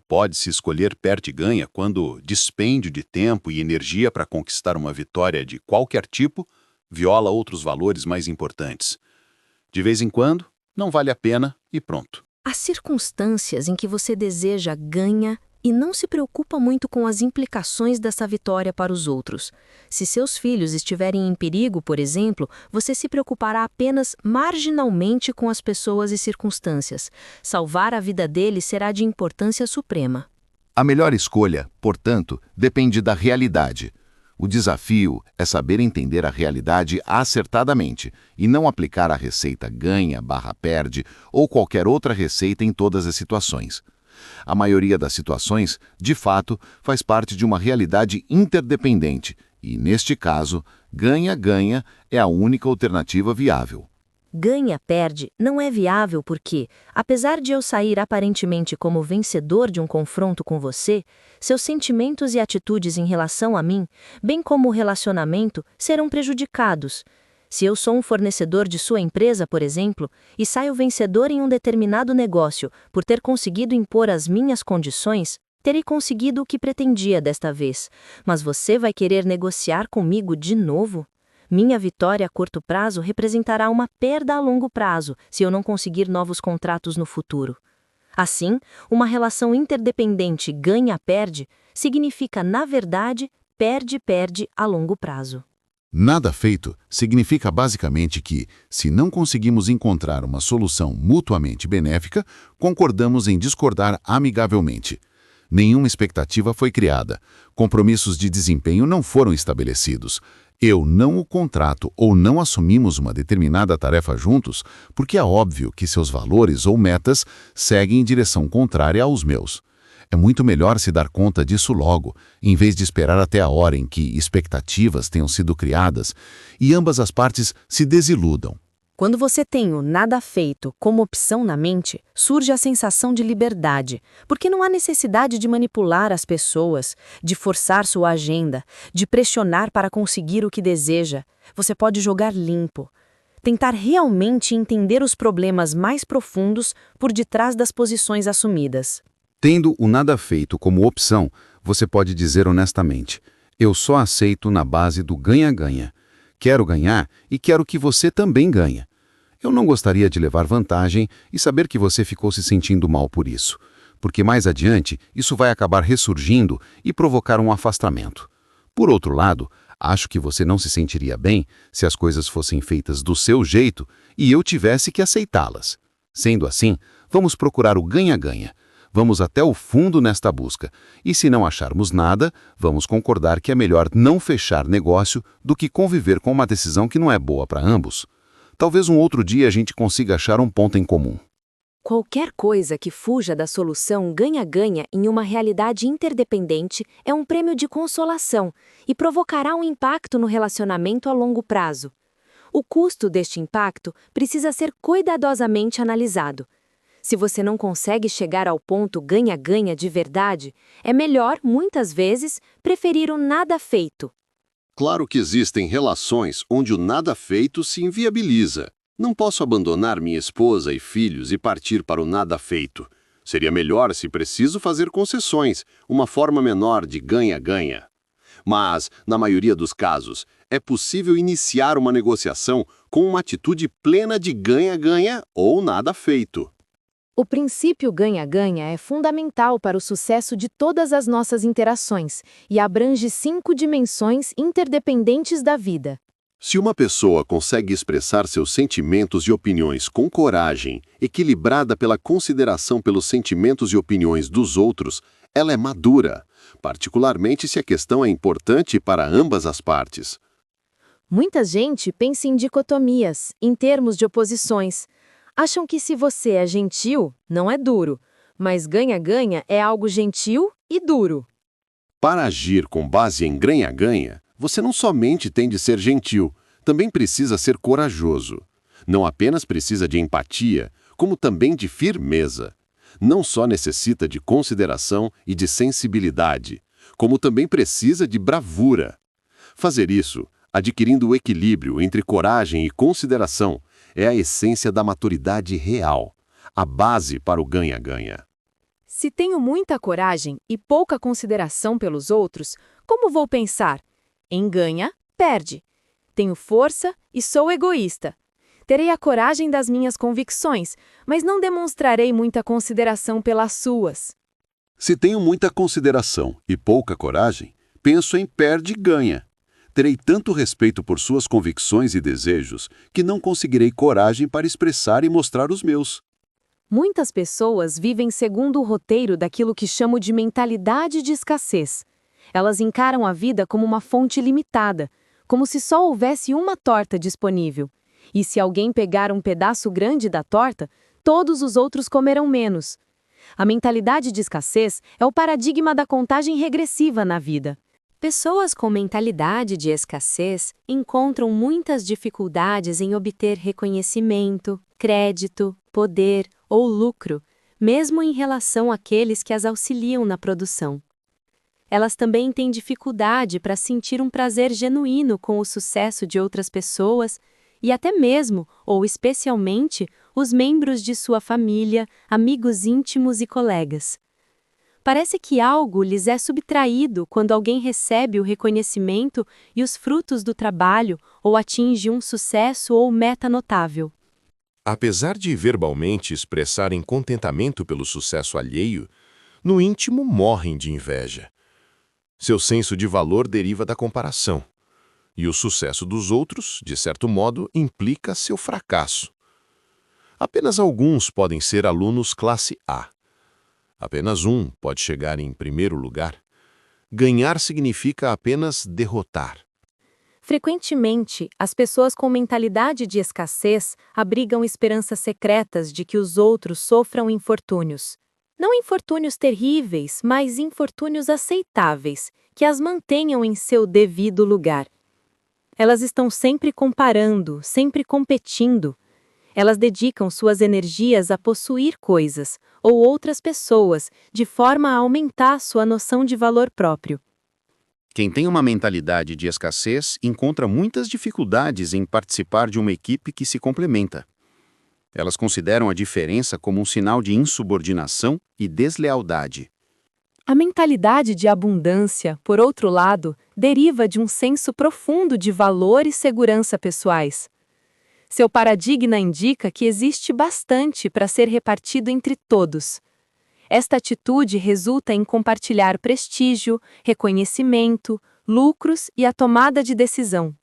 Pode-se escolher perde-ganha quando dispêndio de tempo e energia para conquistar uma vitória de qualquer tipo viola outros valores mais importantes. De vez em quando, não vale a pena e pronto. Há circunstâncias em que você deseja ganha e não se preocupa muito com as implicações dessa vitória para os outros. Se seus filhos estiverem em perigo, por exemplo, você se preocupará apenas marginalmente com as pessoas e circunstâncias. Salvar a vida deles será de importância suprema. A melhor escolha, portanto, depende da realidade. O desafio é saber entender a realidade acertadamente e não aplicar a receita ganha/perde ou qualquer outra receita em todas as situações. A maioria das situações, de fato, faz parte de uma realidade interdependente e, neste caso, ganha-ganha é a única alternativa viável. Ganha-perde não é viável porque, apesar de eu sair aparentemente como vencedor de um confronto com você, seus sentimentos e atitudes em relação a mim, bem como o relacionamento, serão prejudicados. Se eu sou um fornecedor de sua empresa, por exemplo, e saio vencedor em um determinado negócio por ter conseguido impor as minhas condições, terei conseguido o que pretendia desta vez, mas você vai querer negociar comigo de novo? Minha vitória a curto prazo representará uma perda a longo prazo se eu não conseguir novos contratos no futuro. Assim, uma relação interdependente ganha-perde significa, na verdade, perde-perde a longo prazo. Nada feito significa basicamente que, se não conseguimos encontrar uma solução mutuamente benéfica, concordamos em discordar amigavelmente. Nenhuma expectativa foi criada. Compromissos de desempenho não foram estabelecidos. Eu não o contrato ou não assumimos uma determinada tarefa juntos porque é óbvio que seus valores ou metas seguem em direção contrária aos meus. É muito melhor se dar conta disso logo, em vez de esperar até a hora em que expectativas tenham sido criadas e ambas as partes se desiludam. Quando você tem o nada feito como opção na mente, surge a sensação de liberdade, porque não há necessidade de manipular as pessoas, de forçar sua agenda, de pressionar para conseguir o que deseja. Você pode jogar limpo. Tentar realmente entender os problemas mais profundos por detrás das posições assumidas. Tendo o nada feito como opção, você pode dizer honestamente: eu só aceito na base do ganha-ganha. Quero ganhar e quero que você também ganhe. Eu não gostaria de levar vantagem e saber que você ficou se sentindo mal por isso, porque mais adiante isso vai acabar ressurgindo e provocar um afastamento. Por outro lado, acho que você não se sentiria bem se as coisas fossem feitas do seu jeito e eu tivesse que aceitá-las. Sendo assim, vamos procurar o ganha-ganha. Vamos até o fundo nesta busca, e se não acharmos nada, vamos concordar que é melhor não fechar negócio do que conviver com uma decisão que não é boa para ambos. Talvez um outro dia a gente consiga achar um ponto em comum. Qualquer coisa que fuja da solução ganha-ganha em uma realidade interdependente é um prêmio de consolação e provocará um impacto no relacionamento a longo prazo. O custo deste impacto precisa ser cuidadosamente analisado. Se você não consegue chegar ao ponto ganha-ganha de verdade, é melhor, muitas vezes, preferir o nada feito. Claro que existem relações onde o nada feito se inviabiliza. Não posso abandonar minha esposa e filhos e partir para o nada feito. Seria melhor, se preciso, fazer concessões, uma forma menor de ganha-ganha. Mas, na maioria dos casos, é possível iniciar uma negociação com uma atitude plena de ganha-ganha ou nada feito. O princípio ganha-ganha é fundamental para o sucesso de todas as nossas interações e abrange 5 dimensões interdependentes da vida. Se uma pessoa consegue expressar seus sentimentos e opiniões com coragem, equilibrada pela consideração pelos sentimentos e opiniões dos outros, ela é madura, particularmente se a questão é importante para ambas as partes. Muita gente pensa em dicotomias, em termos de oposições. Acham que se você é gentil, não é duro, mas ganha-ganha é algo gentil e duro. Para agir com base em ganha-ganha, você não somente tem de ser gentil, também precisa ser corajoso. Não apenas precisa de empatia, como também de firmeza. Não só necessita de consideração e de sensibilidade, como também precisa de bravura. Fazer isso, adquirindo o equilíbrio entre coragem e consideração, é a essência da maturidade real, a base para o ganha-ganha. Se tenho muita coragem e pouca consideração pelos outros, como vou pensar? Em ganha, perde. Tenho força e sou egoísta. Terei a coragem das minhas convicções, mas não demonstrarei muita consideração pelas suas. Se tenho muita consideração e pouca coragem, penso em perde-ganha. Terei tanto respeito por suas convicções e desejos que não conseguirei coragem para expressar e mostrar os meus. Muitas pessoas vivem segundo o roteiro daquilo que chamo de mentalidade de escassez. Elas encaram a vida como uma fonte limitada, como se só houvesse uma torta disponível. E se alguém pegar um pedaço grande da torta, todos os outros comerão menos. A mentalidade de escassez é o paradigma da contagem regressiva na vida. Pessoas com mentalidade de escassez encontram muitas dificuldades em obter reconhecimento, crédito, poder ou lucro, mesmo em relação àqueles que as auxiliam na produção. Elas também têm dificuldade para sentir um prazer genuíno com o sucesso de outras pessoas e até mesmo, ou especialmente, os membros de sua família, amigos íntimos e colegas. Parece que algo lhes é subtraído quando alguém recebe o reconhecimento e os frutos do trabalho ou atinge um sucesso ou meta notável. Apesar de verbalmente expressarem contentamento pelo sucesso alheio, no íntimo morrem de inveja. Seu senso de valor deriva da comparação, e o sucesso dos outros, de certo modo, implica seu fracasso. Apenas alguns podem ser alunos classe A. Apenas um pode chegar em primeiro lugar. Ganhar significa apenas derrotar. Frequentemente, as pessoas com mentalidade de escassez abrigam esperanças secretas de que os outros sofram infortúnios. Não infortúnios terríveis, mas infortúnios aceitáveis, que as mantenham em seu devido lugar. Elas estão sempre comparando, sempre competindo. Elas dedicam suas energias a possuir coisas ou outras pessoas, de forma a aumentar sua noção de valor próprio. Quem tem uma mentalidade de escassez encontra muitas dificuldades em participar de uma equipe que se complementa. Elas consideram a diferença como um sinal de insubordinação e deslealdade. A mentalidade de abundância, por outro lado, deriva de um senso profundo de valor e segurança pessoais. Seu paradigma indica que existe bastante para ser repartido entre todos. Esta atitude resulta em compartilhar prestígio, reconhecimento, lucros e a tomada de decisão.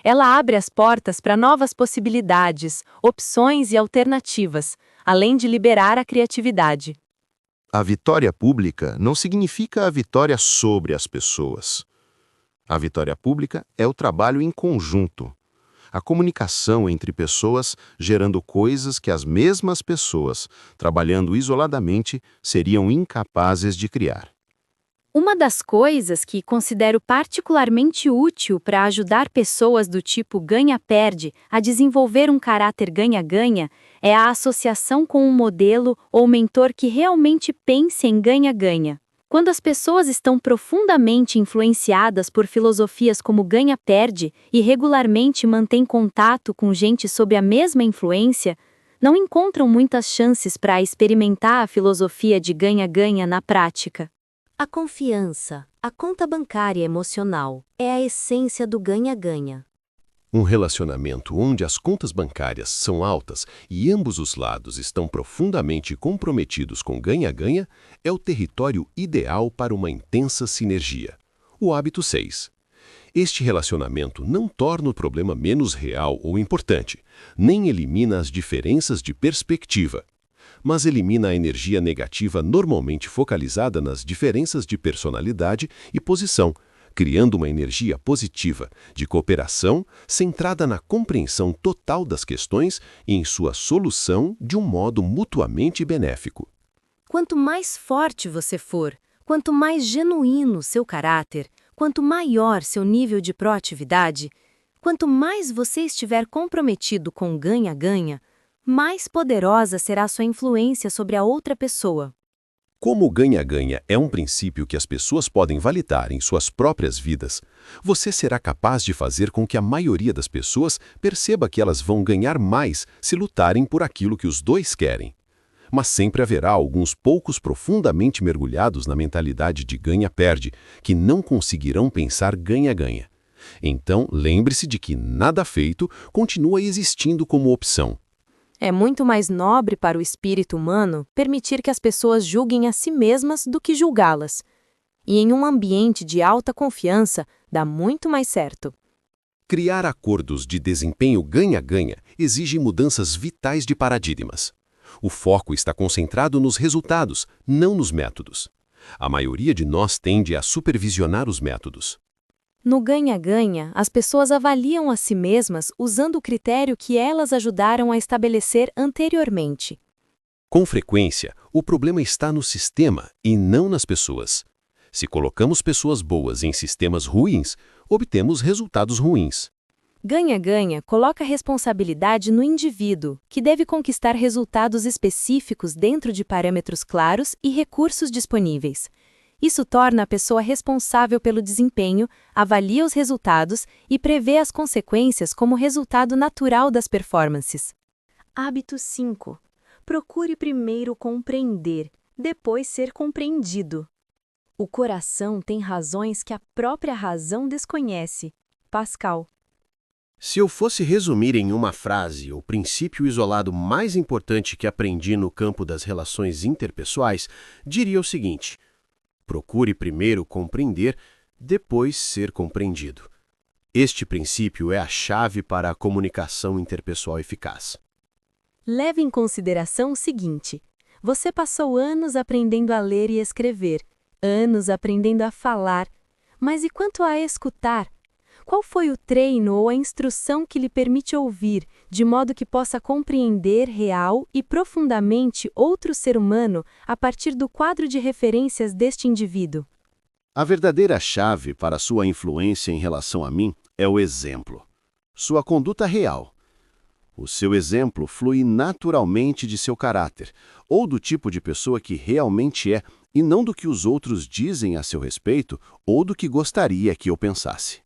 Ela abre as portas para novas possibilidades, opções e alternativas, além de liberar a criatividade. A vitória pública não significa a vitória sobre as pessoas. A vitória pública é o trabalho em conjunto. A comunicação entre pessoas gerando coisas que as mesmas pessoas, trabalhando isoladamente, seriam incapazes de criar. Uma das coisas que considero particularmente útil para ajudar pessoas do tipo ganha-perde a desenvolver um caráter ganha-ganha é a associação com um modelo ou mentor que realmente pense em ganha-ganha. Quando as pessoas estão profundamente influenciadas por filosofias como ganha-perde e regularmente mantêm contato com gente sob a mesma influência, não encontram muitas chances para experimentar a filosofia de ganha-ganha na prática. A confiança, a conta bancária emocional, é a essência do ganha-ganha. Um relacionamento onde as contas bancárias são altas e ambos os lados estão profundamente comprometidos com ganha-ganha é o território ideal para uma intensa sinergia. O hábito 6. Este relacionamento não torna o problema menos real ou importante, nem elimina as diferenças de perspectiva, mas elimina a energia negativa normalmente focalizada nas diferenças de personalidade e posição, criando uma energia positiva, de cooperação, centrada na compreensão total das questões e em sua solução de um modo mutuamente benéfico. Quanto mais forte você for, quanto mais genuíno seu caráter, quanto maior seu nível de proatividade, quanto mais você estiver comprometido com ganha-ganha, mais poderosa será sua influência sobre a outra pessoa. Como o ganha-ganha é um princípio que as pessoas podem validar em suas próprias vidas, você será capaz de fazer com que a maioria das pessoas perceba que elas vão ganhar mais se lutarem por aquilo que os dois querem. Mas sempre haverá alguns poucos profundamente mergulhados na mentalidade de ganha-perde, que não conseguirão pensar ganha-ganha. Então, lembre-se de que nada feito continua existindo como opção. É muito mais nobre para o espírito humano permitir que as pessoas julguem a si mesmas do que julgá-las. E em um ambiente de alta confiança, dá muito mais certo. Criar acordos de desempenho ganha-ganha exige mudanças vitais de paradigmas. O foco está concentrado nos resultados, não nos métodos. A maioria de nós tende a supervisionar os métodos. No ganha-ganha, as pessoas avaliam a si mesmas usando o critério que elas ajudaram a estabelecer anteriormente. Com frequência, o problema está no sistema e não nas pessoas. Se colocamos pessoas boas em sistemas ruins, obtemos resultados ruins. Ganha-ganha coloca a responsabilidade no indivíduo, que deve conquistar resultados específicos dentro de parâmetros claros e recursos disponíveis. Isso torna a pessoa responsável pelo desempenho, avalia os resultados e prevê as consequências como resultado natural das performances. Hábito 5. Procure primeiro compreender, depois ser compreendido. O coração tem razões que a própria razão desconhece. Pascal. Se eu fosse resumir em uma frase o princípio isolado mais importante que aprendi no campo das relações interpessoais, diria o seguinte: procure primeiro compreender, depois ser compreendido. Este princípio é a chave para a comunicação interpessoal eficaz. Leve em consideração o seguinte: você passou anos aprendendo a ler e escrever, anos aprendendo a falar, mas e quanto a escutar? Qual foi o treino ou a instrução que lhe permite ouvir, de modo que possa compreender real e profundamente outro ser humano a partir do quadro de referências deste indivíduo? A verdadeira chave para sua influência em relação a mim é o exemplo. Sua conduta real. O seu exemplo flui naturalmente de seu caráter, ou do tipo de pessoa que realmente é, e não do que os outros dizem a seu respeito ou do que gostaria que eu pensasse.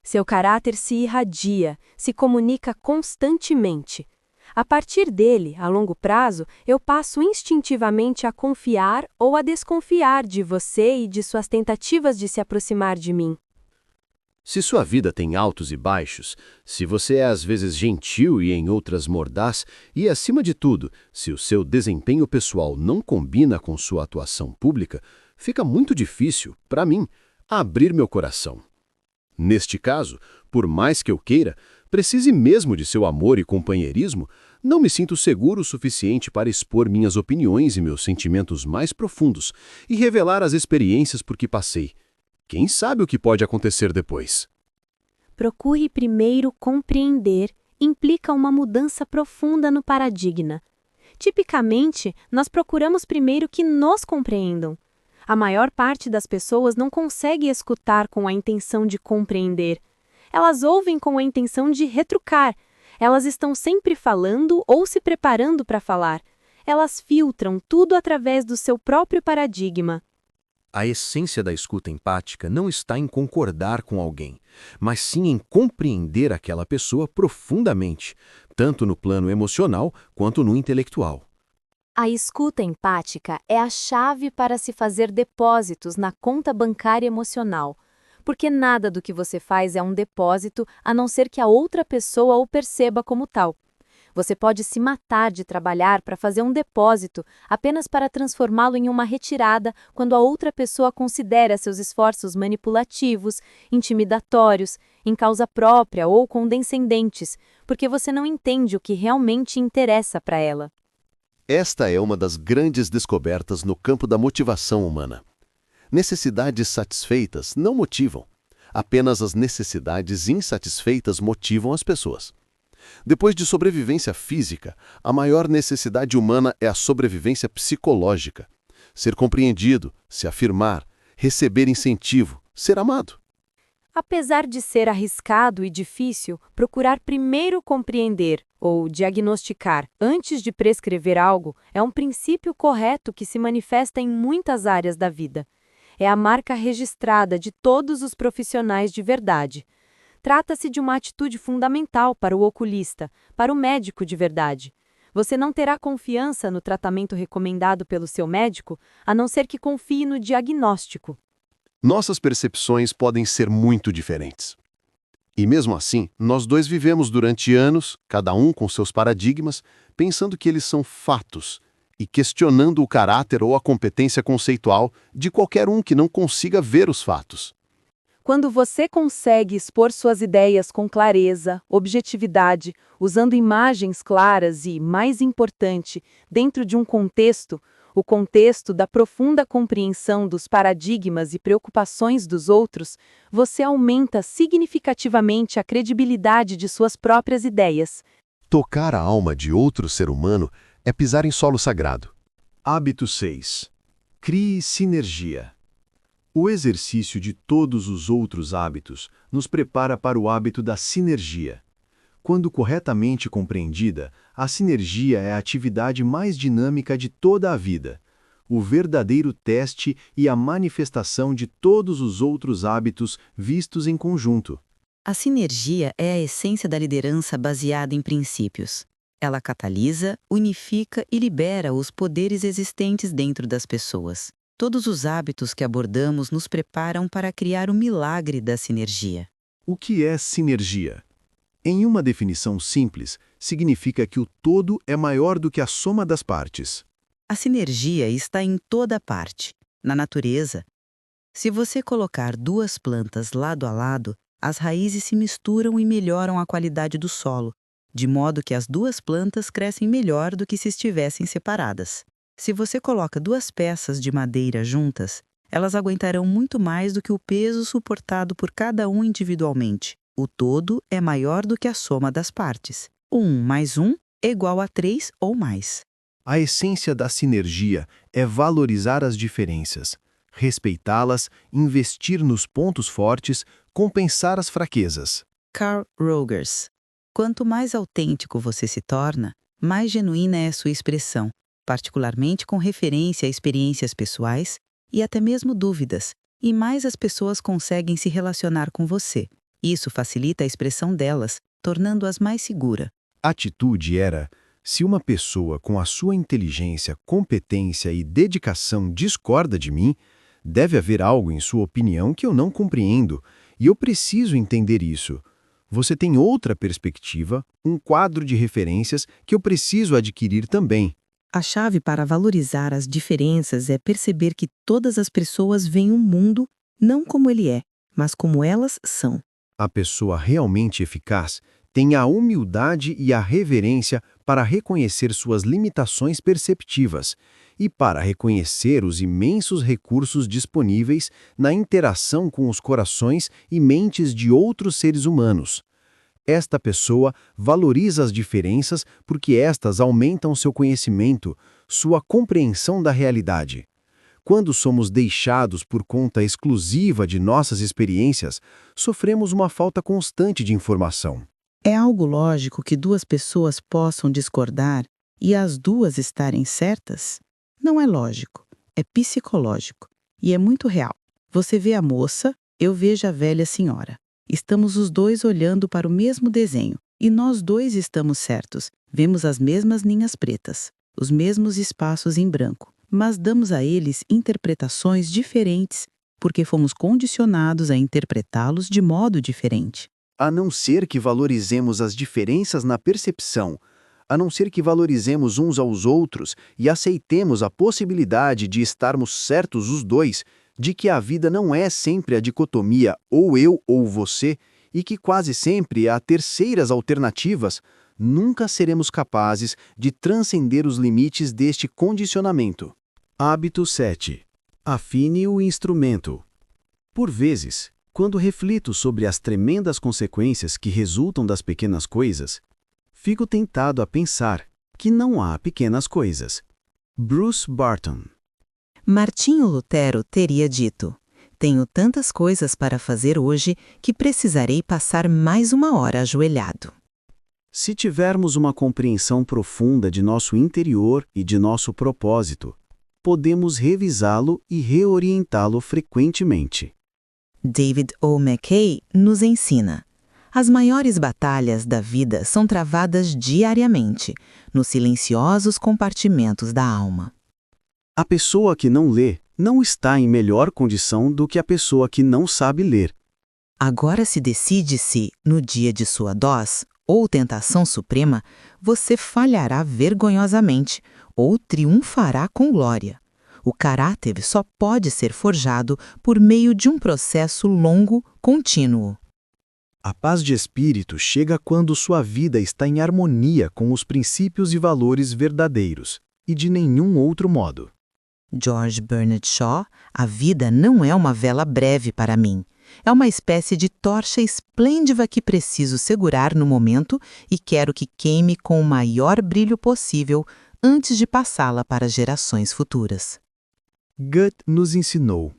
Seu caráter se irradia, se comunica constantemente. A partir dele, a longo prazo, eu passo instintivamente a confiar ou a desconfiar de você e de suas tentativas de se aproximar de mim. Se sua vida tem altos e baixos, se você é às vezes gentil e em outras mordaz, e acima de tudo, se o seu desempenho pessoal não combina com sua atuação pública, fica muito difícil, para mim, abrir meu coração. Neste caso, por mais que eu queira, precise mesmo de seu amor e companheirismo, não me sinto seguro o suficiente para expor minhas opiniões e meus sentimentos mais profundos e revelar as experiências por que passei. Quem sabe o que pode acontecer depois? Procure primeiro compreender implica uma mudança profunda no paradigma. Tipicamente, nós procuramos primeiro que nos compreendam. A maior parte das pessoas não consegue escutar com a intenção de compreender. Elas ouvem com a intenção de retrucar. Elas estão sempre falando ou se preparando para falar. Elas filtram tudo através do seu próprio paradigma. A essência da escuta empática não está em concordar com alguém, mas sim em compreender aquela pessoa profundamente, tanto no plano emocional quanto no intelectual. A escuta empática é a chave para se fazer depósitos na conta bancária emocional, porque nada do que você faz é um depósito a não ser que a outra pessoa o perceba como tal. Você pode se matar de trabalhar para fazer um depósito apenas para transformá-lo em uma retirada quando a outra pessoa considera seus esforços manipulativos, intimidatórios, em causa própria ou condescendentes, porque você não entende o que realmente interessa para ela. Esta é uma das grandes descobertas no campo da motivação humana. Necessidades satisfeitas não motivam. Apenas as necessidades insatisfeitas motivam as pessoas. Depois de sobrevivência física, a maior necessidade humana é a sobrevivência psicológica. Ser compreendido, se afirmar, receber incentivo, ser amado. Apesar de ser arriscado e difícil, procurar primeiro compreender ou diagnosticar antes de prescrever algo é um princípio correto que se manifesta em muitas áreas da vida. É a marca registrada de todos os profissionais de verdade. Trata-se de uma atitude fundamental para o oculista, para o médico de verdade. Você não terá confiança no tratamento recomendado pelo seu médico, a não ser que confie no diagnóstico. Nossas percepções podem ser muito diferentes. E mesmo assim, nós dois vivemos durante anos, cada um com seus paradigmas, pensando que eles são fatos e questionando o caráter ou a competência conceitual de qualquer um que não consiga ver os fatos. Quando você consegue expor suas ideias com clareza, objetividade, usando imagens claras e, mais importante, dentro de um contexto, o contexto da profunda compreensão dos paradigmas e preocupações dos outros, você aumenta significativamente a credibilidade de suas próprias ideias. Tocar a alma de outro ser humano é pisar em solo sagrado. Hábito 6. Crie sinergia. O exercício de todos os outros hábitos nos prepara para o hábito da sinergia. Quando corretamente compreendida, a sinergia é a atividade mais dinâmica de toda a vida, o verdadeiro teste e a manifestação de todos os outros hábitos vistos em conjunto. A sinergia é a essência da liderança baseada em princípios. Ela catalisa, unifica e libera os poderes existentes dentro das pessoas. Todos os hábitos que abordamos nos preparam para criar o milagre da sinergia. O que é sinergia? Em uma definição simples, significa que o todo é maior do que a soma das partes. A sinergia está em toda parte, na natureza. Se você colocar duas plantas lado a lado, as raízes se misturam e melhoram a qualidade do solo, de modo que as duas plantas crescem melhor do que se estivessem separadas. Se você coloca duas peças de madeira juntas, elas aguentarão muito mais do que o peso suportado por cada um individualmente. O todo é maior do que a soma das partes. 1 mais 1 é igual a 3 ou mais. A essência da sinergia é valorizar as diferenças, respeitá-las, investir nos pontos fortes, compensar as fraquezas. Carl Rogers. Quanto mais autêntico você se torna, mais genuína é sua expressão, particularmente com referência a experiências pessoais e até mesmo dúvidas, e mais as pessoas conseguem se relacionar com você. Isso facilita a expressão delas, tornando-as mais segura. A atitude era: se uma pessoa com a sua inteligência, competência e dedicação discorda de mim, deve haver algo em sua opinião que eu não compreendo, e eu preciso entender isso. Você tem outra perspectiva, um quadro de referências que eu preciso adquirir também. A chave para valorizar as diferenças é perceber que todas as pessoas veem o mundo não como ele é, mas como elas são. A pessoa realmente eficaz tem a humildade e a reverência para reconhecer suas limitações perceptivas e para reconhecer os imensos recursos disponíveis na interação com os corações e mentes de outros seres humanos. Esta pessoa valoriza as diferenças porque estas aumentam seu conhecimento, sua compreensão da realidade. Quando somos deixados por conta exclusiva de nossas experiências, sofremos uma falta constante de informação. É algo lógico que duas pessoas possam discordar e as duas estarem certas? Não é lógico, é psicológico e é muito real. Você vê a moça, eu vejo a velha senhora. Estamos os dois olhando para o mesmo desenho e nós dois estamos certos. Vemos as mesmas linhas pretas, os mesmos espaços em branco, mas damos a eles interpretações diferentes porque fomos condicionados a interpretá-los de modo diferente. A não ser que valorizemos as diferenças na percepção, a não ser que valorizemos uns aos outros e aceitemos a possibilidade de estarmos certos os dois, de que a vida não é sempre a dicotomia ou eu ou você, e que quase sempre há terceiras alternativas, nunca seremos capazes de transcender os limites deste condicionamento. Hábito 7. Afine o instrumento. Por vezes, quando reflito sobre as tremendas consequências que resultam das pequenas coisas, fico tentado a pensar que não há pequenas coisas. Bruce Barton. Martinho Lutero teria dito: tenho tantas coisas para fazer hoje que precisarei passar mais uma hora ajoelhado. Se tivermos uma compreensão profunda de nosso interior e de nosso propósito, podemos revisá-lo e reorientá-lo frequentemente. David O. McKay nos ensina: as maiores batalhas da vida são travadas diariamente, nos silenciosos compartimentos da alma. A pessoa que não lê não está em melhor condição do que a pessoa que não sabe ler. Agora se decide se, no dia de sua dose ou tentação suprema, você falhará vergonhosamente ou triunfará com glória. O caráter só pode ser forjado por meio de um processo longo, contínuo. A paz de espírito chega quando sua vida está em harmonia com os princípios e valores verdadeiros, e de nenhum outro modo. George Bernard Shaw: a vida não é uma vela breve para mim. É uma espécie de tocha esplêndida que preciso segurar no momento e quero que queime com o maior brilho possível antes de passá-la para gerações futuras. Goethe nos ensinou: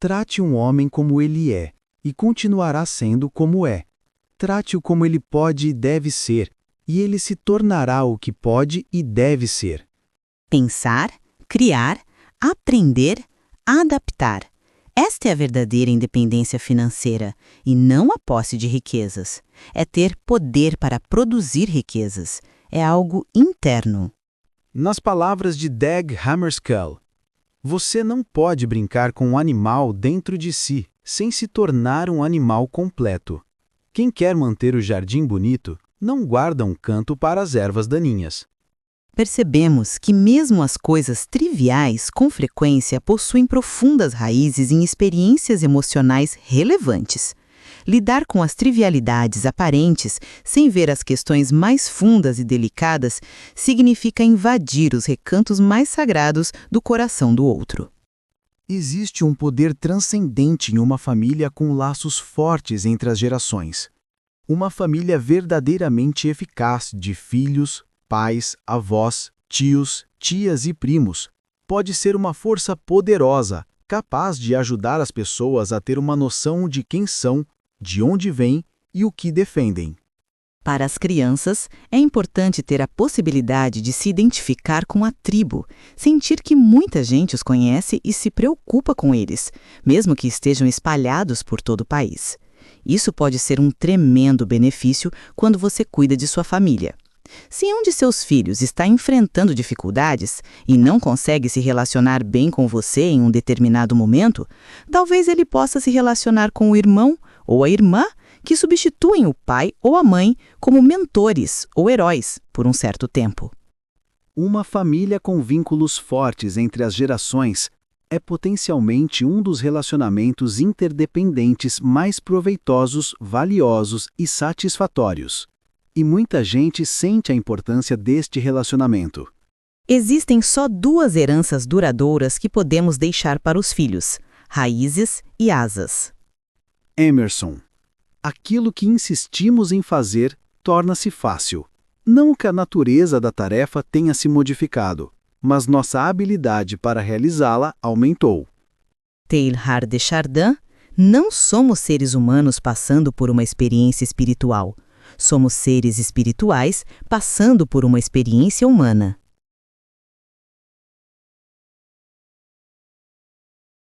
Trate um homem como ele é, e continuará sendo como é. Trate-o como ele pode e deve ser, e ele se tornará o que pode e deve ser. Pensar, criar, aprender, adaptar. Esta é a verdadeira independência financeira, e não a posse de riquezas. É ter poder para produzir riquezas. É algo interno. Nas palavras de Dag Hammarskjöld, você não pode brincar com um animal dentro de si, sem se tornar um animal completo. Quem quer manter o jardim bonito, não guarda um canto para as ervas daninhas. Percebemos que mesmo as coisas triviais, com frequência, possuem profundas raízes em experiências emocionais relevantes. Lidar com as trivialidades aparentes, sem ver as questões mais fundas e delicadas, significa invadir os recantos mais sagrados do coração do outro. Existe um poder transcendente em uma família com laços fortes entre as gerações. Uma família verdadeiramente eficaz de filhos, pais, avós, tios, tias e primos pode ser uma força poderosa, capaz de ajudar as pessoas a ter uma noção de quem são, de onde vêm e o que defendem. Para as crianças, é importante ter a possibilidade de se identificar com a tribo, sentir que muita gente os conhece e se preocupa com eles, mesmo que estejam espalhados por todo o país. Isso pode ser um tremendo benefício quando você cuida de sua família. Se um de seus filhos está enfrentando dificuldades e não consegue se relacionar bem com você em um determinado momento, talvez ele possa se relacionar com o irmão ou a irmã que substituem o pai ou a mãe como mentores ou heróis por um certo tempo. Uma família com vínculos fortes entre as gerações é potencialmente um dos relacionamentos interdependentes mais proveitosos, valiosos e satisfatórios. E muita gente sente a importância deste relacionamento. Existem só duas heranças duradouras que podemos deixar para os filhos: raízes e asas. Emerson. Aquilo que insistimos em fazer torna-se fácil. Não que a natureza da tarefa tenha se modificado, mas nossa habilidade para realizá-la aumentou. Teilhard de Chardin, não somos seres humanos passando por uma experiência espiritual. Somos seres espirituais passando por uma experiência humana.